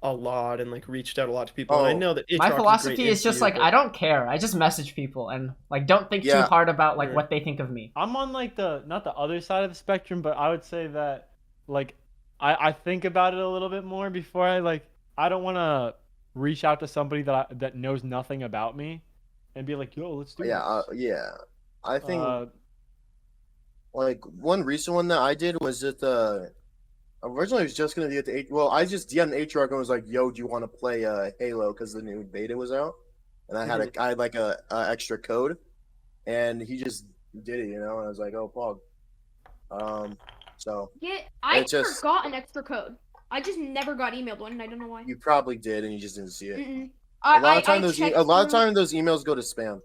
a lot and like reached out a lot to people. And I Oh. know that my Atrioc philosophy great is just into you, like but- I don't care. I just message people and like don't think too Yeah. hard about like Right. what they think of me. I'm on like not the other side of the spectrum, but I would say that like I think about it a little bit more before I don't want to reach out to somebody that knows nothing about me and be like, yo, let's do Yeah. this. Yeah. I think Uh, like one recent one that I did was at the. Originally, I was just gonna do it at the I just DM'd Atrioc and was like, "Yo, do you want to play Halo?" Because the new beta was out, and I had like a extra code, and he just did it, and I was like, "Oh, pog." So Yeah, I It just- forgot an extra code. I just never got emailed one, and I don't know why. you probably did, and you just didn't see it. Mm-mm. A lot of time, checked a lot of through- time those emails go to spam.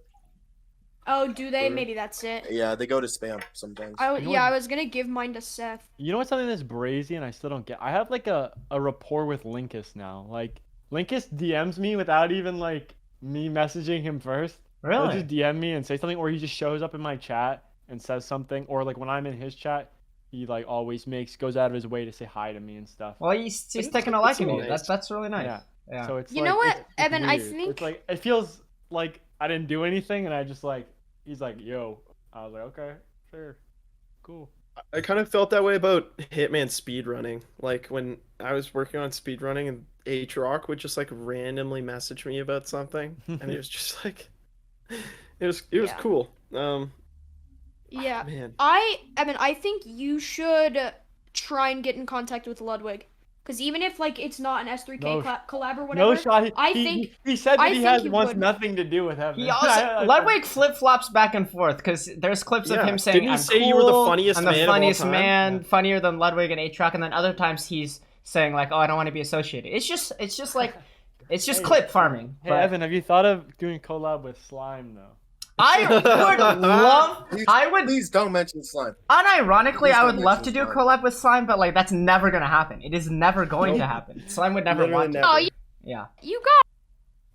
Oh, do they? Mhm. Maybe that's it. Yeah, they go to spam sometimes. You know Yeah, what- I was gonna give mine to Seth. you know what's something that's brazy and I still don't get? I have like a rapport with Linkus now. Like Linkus DMs me without even like me messaging him first. He'll Really? just DM me and say something, or he just shows up in my chat and says something, or like when I'm in his chat, he like always goes out of his way to say hi to me and stuff. Well, he's It's- taking a it's liking to you. nice. That's really nice. Yeah. Yeah. So it's You like, know what, it's Evan, I weird. think- it's like it feels like I didn't do anything, and I just like he's like, yo. I was like, okay, sure, cool. I kind of felt that way about Hitman speedrunning. Like when I was working on speedrunning and Atrioc would just like randomly message me about something and it was just like it was Yeah. cool. Yeah, Man. Evan, I think you should try and get in contact with Ludwig, because even if like it's not an S3K No. collab or whatever, No shot. I think he said that I he think has you wants would. nothing to do with heaven. He also Ludwig flip flops back and forth because there's clips of Yeah. him saying Didn't he I'm say cool, you were the funniest I'm man the of all funniest time? man, Yeah. funnier than Ludwig and Atrioc, and then other times he's saying like, oh, I don't want to be associated. It's just like it's just Hey, clip farming. Hey but Evan, have you thought of doing collab with Slime though? I would love. Please, I would please don't mention slime. unironically, Please I don't would love to mention do Slime. collab with Slime, but like that's never gonna happen. It is never going to Nope. happen. Slime would never Literally want to. never. Oh, Yeah. you got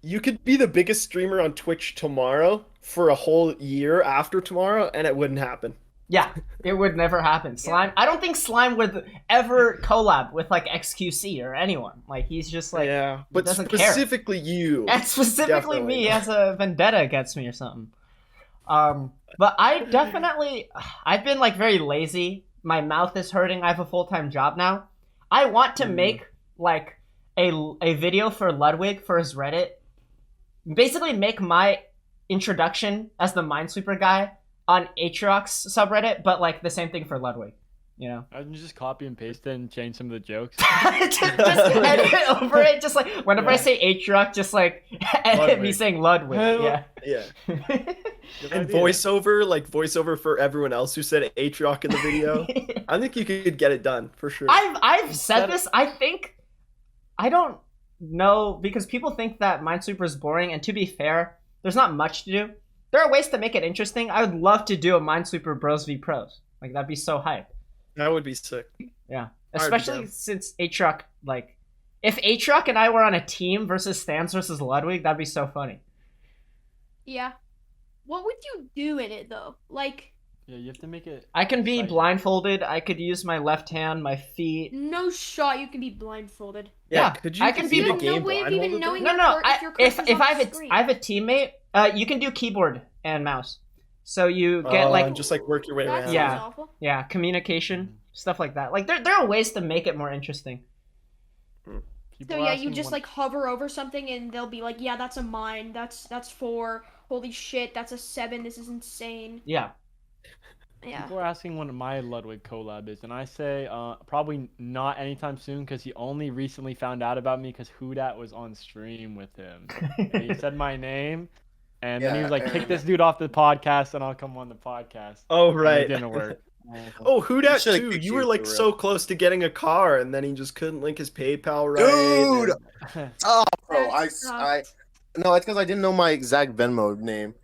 you could be the biggest streamer on Twitch tomorrow for a whole year after tomorrow, and it wouldn't happen. Yeah, it would never happen. Slime. I don't think Slime would ever collab with like XQC or anyone. Like he's just like Yeah, but doesn't care. specifically you. And specifically Definitely me not. as a vendetta against me or something. But I've been like very lazy. My mouth is hurting. I have a full-time job now. I want to make like a video for Ludwig for his Reddit. Basically make my introduction as the Minesweeper guy on Atrioc's subreddit, but like the same thing for Ludwig. You know? I can just copy and paste it and change some of the jokes. just edit over it. Just like whenever I say Atrioc, just like edit me Ludwig. saying Ludwig. Yeah. Yeah. Good And idea. voiceover for everyone else who said Atrioc in the video. I think you could get it done for sure. I've said this. I think I don't know because people think that Minesweeper is boring, and to be fair, there's not much to do. There are ways to make it interesting. I would love to do a Minesweeper Bros v Pros. Like that'd be so hype. That would be sick. Yeah, I'd be especially down. since Atrioc, like, if Atrioc and I were on a team versus Stans versus Ludwig, that'd be so funny. Yeah. What would you do in it though? Like, Yeah, you have to make it. I can be exciting. blindfolded. I could use my left hand, my feet. no shot you can be blindfolded. Yeah, could you I can defeat be a no game way of blindfolded even then? knowing- No, If your if cursor's on I the have screen. I have a teammate, you can do keyboard and mouse. So you get like just like work your way That around. sounds Yeah. awful. yeah, communication, stuff like that. Like there are ways to make it more interesting. People So yeah, asking you just when- like hover over something and they'll be like, yeah, that's a mine. That's 4. Holy shit, that's a 7. This is insane. Yeah. Yeah. People are asking when my Ludwig collab is, and I say probably not anytime soon because he only recently found out about me because Hudat was on stream with him. And he said my name, and then he Yeah, was like, and- "Kick this dude off the podcast, and I'll come on the podcast." Oh And right. it didn't work. Oh, who dat Should've too? kicked You you were like for so real. close to getting a car, and then he just couldn't link his PayPal right. Dude! and Oh, bro, That I sucks. no, it's because I didn't know my exact Venmo name.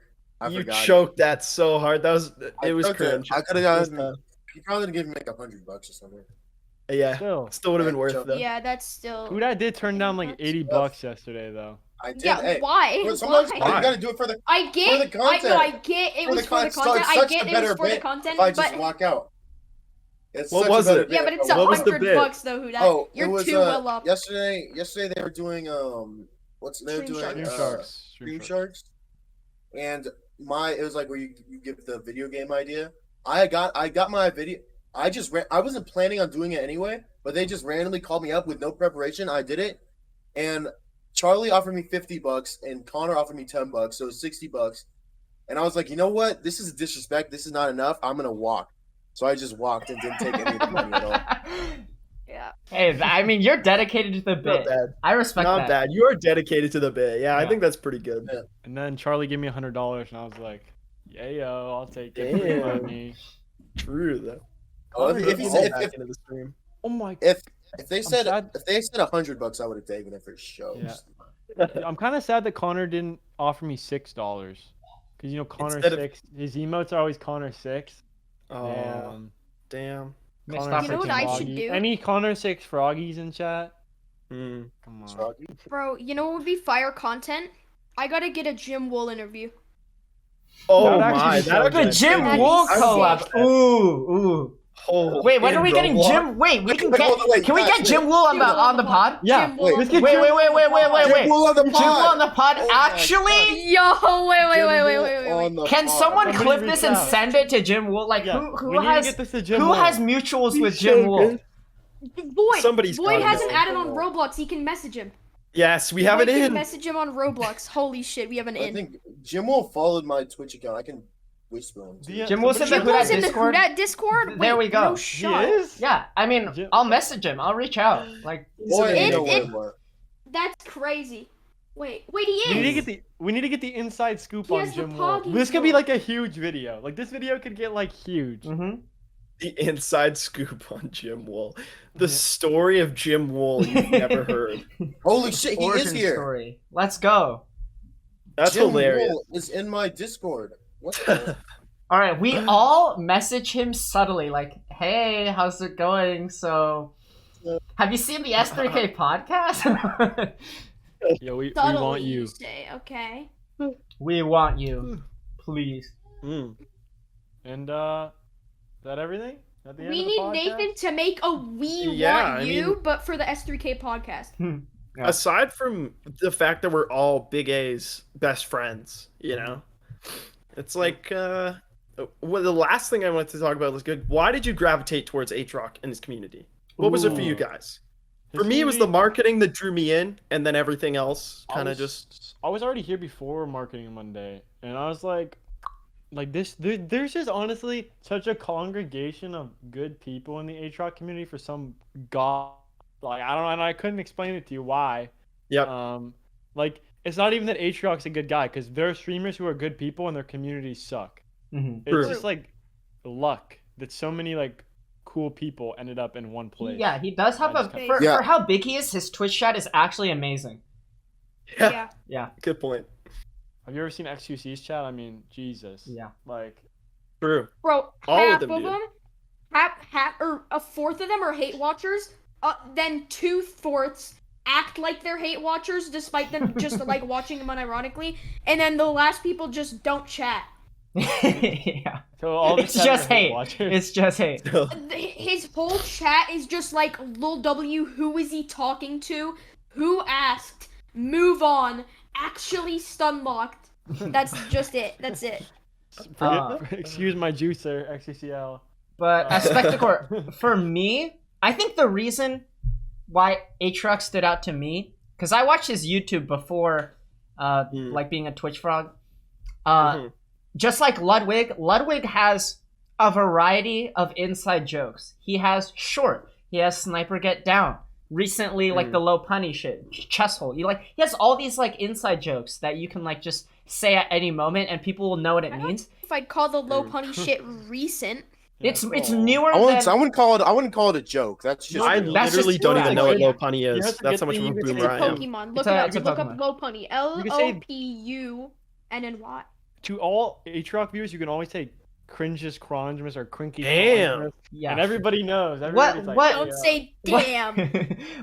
I you forgot. choked that so hard. That was I it was choked it. cringe. I could It was have tough. gotten. You probably would give me like $100 or something. Yeah, Still, still would have been Yeah, worth choked. though. Yeah, that's still. Hudat did turn down like $80 yesterday though. I did. Yeah, Hey, why? well, sometimes Why? you gotta do it for the. I get. for the content. I get it For was the for the con- so content. it's I such get a it was better for the bit content, If I just but walk out. It's What such a was better it? bit yeah, but if it's I walk What was the $100 bit? though. Who that? Oh, You're it was, too well up. Yesterday they were doing what's they were Stream doing Sharks. Stream Sharks. Stream Sharks, and it was like where you give the video game idea. I got my video. I wasn't planning on doing it anyway, but they just randomly called me up with no preparation. I did it, and Charlie offered me $50, and Connor offered me $10, so it was $60. And I was like, you know what? This is a disrespect. This is not enough. I'm gonna walk. So I just walked and didn't take any of the money at all. Yeah. Hey, I mean, you're dedicated to the Not bit. bad. I respect Not that. bad. You are dedicated to the bit. Yeah, I Yeah. think that's pretty good. Yeah. And then Charlie gave me $100, and I was like, "Yeah, yo, I'll take it for the Damn. money." True though. Oh, if Put he all said back if into the stream. Oh my! if they said sad. $100, I would have taken it for shows. Yeah. I'm kind of sad that Connor didn't offer me $6 because Connor Instead of- 6. His emotes are always Connor 6. Oh, Damn. damn. Missed Connor You know what 6 I should Froggy. do? Any Connor 6 froggies in chat? Hmm. Come on. Froggy? Bro, you know what would be fire content? I gotta get a Jim Wool interview. Oh That would actually my, be that so would The be Jim That'd be Wool sick. collab. Ooh. Oh, Wait, when in are we getting Roblox? Jim? Wait, we can Wait, get. hold on, wait, Can we guys, get Jim Wool on the pod? Yeah. Jim Wool wait, on let's the get Wait, pod. wait, wait, wait, wait, wait, Jim wait. Wool on the Jim Wool on pod. the pod. Oh my Actually, Yo, wait, Jim wait, Wool on the can pod. someone Somebody clip reach this and out. send it to Jim Wool? Like, Yeah, who we need to has get this to Jim who Wool. has mutuals with He's Jim so Wool? good. Boyd. Somebody's Boyd gotta has know. an added on Roblox. He can message him. Yes, we have Boyd it can in. message him on Roblox. Holy shit, we have an I in. think Jim Wool followed my Twitch account. I can whisper him. too. Yeah. Jim Wool's in the Somebody- Jim Who Wool's Dat in the Discord? Who Dat Discord? There Wait, we go. No He shot. is? Yeah, I mean, Jim- I'll message him. I'll reach out. Like, Boy, It- you know it- more. That's crazy. Wait, he We need to is. get the inside scoop He on has the Jim Wool. Poggy This could be Wool. like a huge video. Like this video could get like huge. mm-hmm. The inside scoop on Jim Wool. The Yeah. story of Jim Wool you've never heard. Holy shit, he is Origin here. story. Let's go. That's Jim hilarious. Wool is in my Discord. What the? All right, we all message him subtly, like, "Hey, how's it going? So, have you seen the S3K podcast?" Yo, we Subtly, want you. say, okay. We want you, please. Mm. And is that everything? At the end We of the need podcast? Nathan to make a "We Yeah, Want I You," mean- but for the S3K podcast. Yeah. Aside from the fact that we're all Big A's best friends, you know, it's like well, the last thing I wanted to talk about was good. Why did you gravitate towards Atrioc and his community? What was it for you Ooh. guys? His For me, it was the community- marketing that drew me in, and then everything else I kind of was- just. I was already here before Marketing Monday, and I was like this. There's just honestly such a congregation of good people in the Atrioc community for some god. Like I don't know, and I couldn't explain it to you why. Yep. Like it's not even that Atrioc's a good guy, because there are streamers who are good people and their communities suck. Mhm. It's True. just like luck that so many like cool people ended up in one place. Yeah, he does have I a just for, Yeah. for how big he is. His Twitch chat is actually amazing. Yeah. Yeah. Yeah, Good point. Have you ever seen XQC's chat? I mean, Jesus. yeah. Like, True. Bro, All of half them, of dude. them, half or a fourth of them are hate watchers. Then 2/4 act like they're hate watchers, despite them just like watching them unironically. And then the last people just don't chat. Yeah. so all the It's chat just are hate. watchers. It's just hate. His whole chat is just like Lil W. Who is he talking to? Who asked? Move on. Actually stun locked. That's just it. That's it. Excuse my juicer, XCCL. But as Spectacor, for me, I think the reason why Atrioc stood out to me, because I watched his YouTube before, like being a Twitch frog. Mhm. Just like Ludwig has a variety of inside jokes. He has short. He has sniper get down. Recently, like the low punny shit, chest hole. He has all these like inside jokes that you can like just say at any moment, and people will know what it means. If I'd call the low punny shit recent. It's Oh. newer I wouldn't, than. I wouldn't call it. I wouldn't call it a joke. That's just. I That's literally just don't true. even know what Yeah. low punny You is. have to That's get how much of a the- It's boomer a I am. Pokemon. It's Look a- it up. it's a Look up Pokemon. low punny. LOPUNNY. To all Atrioc viewers, you can always say cringes crongemus or crinky Damn. crongemus, Yeah. and everybody knows. Everybody's like, what- yeah. Don't say What- damn.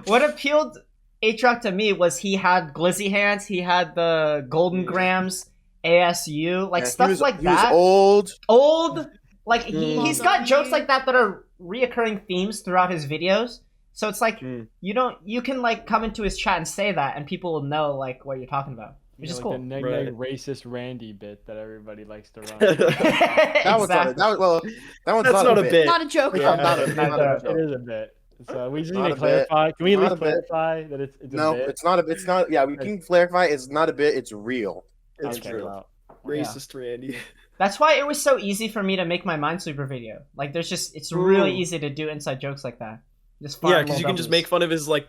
What appealed Atrioc to me was he had glizzy hands, he had the golden grams, ASU, like Yeah, stuff he was, like he that. was old. Old, like Mm. he's got jokes like that are reoccurring themes throughout his videos. So it's like Mm. you can like come into his chat and say that, and people will know like what you're talking about, which is like cool. the neg Right. racist Randy bit that everybody likes to run. That was not. Exactly. That one's That's not a bit. Not a joke. Yeah. Not a- not a It joke. is a bit. So we just Not need a to bit. clarify. Can we at Not least a bit. clarify that it's a No, bit? it's not a. It's not. Yeah, we can clarify. It's not a bit. It's real. It's Okay, true. well. Racist Randy. That's why it was so easy for me to make my Minesweeper video. Like, it's really Ooh. easy to do inside jokes like that. Just Yeah, farm because you little can just W's. make fun of his like.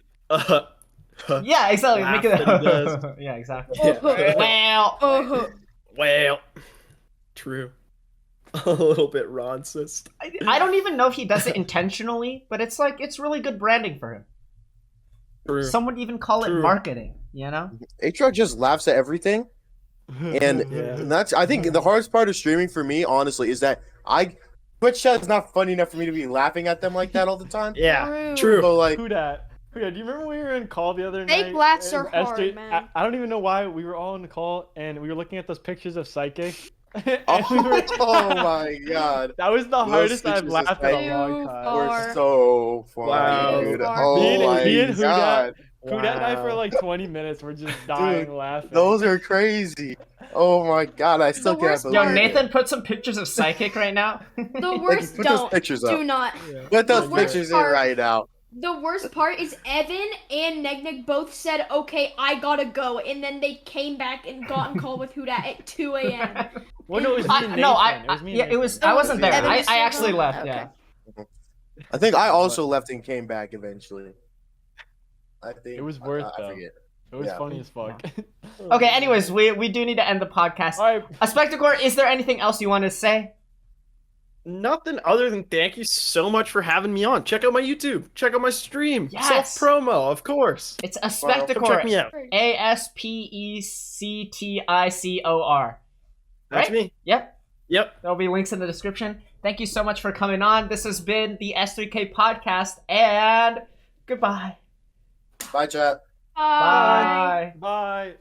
Yeah, exactly. laugh Make it. that he does. Yeah, exactly. Yeah. Well, Well, true. A little bit roncist. I don't even know if he does it intentionally, but it's like it's really good branding for him. True. Some would even call it True. marketing. You know? Atrioc just laughs at everything, and Yeah. that's. I think the hardest part of streaming for me, honestly, is that Twitch chat is not funny enough for me to be laughing at them like that all the time. Yeah, true. So like, Who dat? Who dat? Do you remember when we were in call the other Fake night? laughs and are hard, S3 man. I don't even know why we were all in the call and we were looking at those pictures of Psychic. And we were- oh my god, That was the Those hardest I've pictures of laughed in a Psychic. long Too time. far. we're so funny, Wow. dude. Me Oh and- my me and Huda- god, Huda and I for Wow. like 20 minutes were just dying Dude, laughing. those are crazy. Oh my god, I still The can't worst believe Yo, part- it. Nathan, put some pictures of Psychic right now. The worst put those don't. pictures up. Do not. Put those the worst pictures in part- right now. The worst part is Evan and Negnig both said, "Okay, I gotta go," and then they came back and got in call with Huda at 2 a.m. Well, no, it was me and Nathan. It was me and yeah, it Nathan. was. I wasn't there. Evan I was actually single? left. Okay. Yeah. I think I also left and came back eventually. I think It was worth I though. forget. It was Yeah. funny as fuck. Okay. Anyways, we do need to end the podcast. All right. Spectacor, is there anything else you want to say? Nothing other than thank you so much for having me on. Check out my YouTube. Check out my stream. Yes. Self promo, of course. It's a Come Come check Spectacor. me out. Aspecticor. That's Right? me. Yep. Yep. There'll be links in the description. Thank you so much for coming on. This has been the S3K podcast, and goodbye. Bye, chat. Bye. Bye. Bye.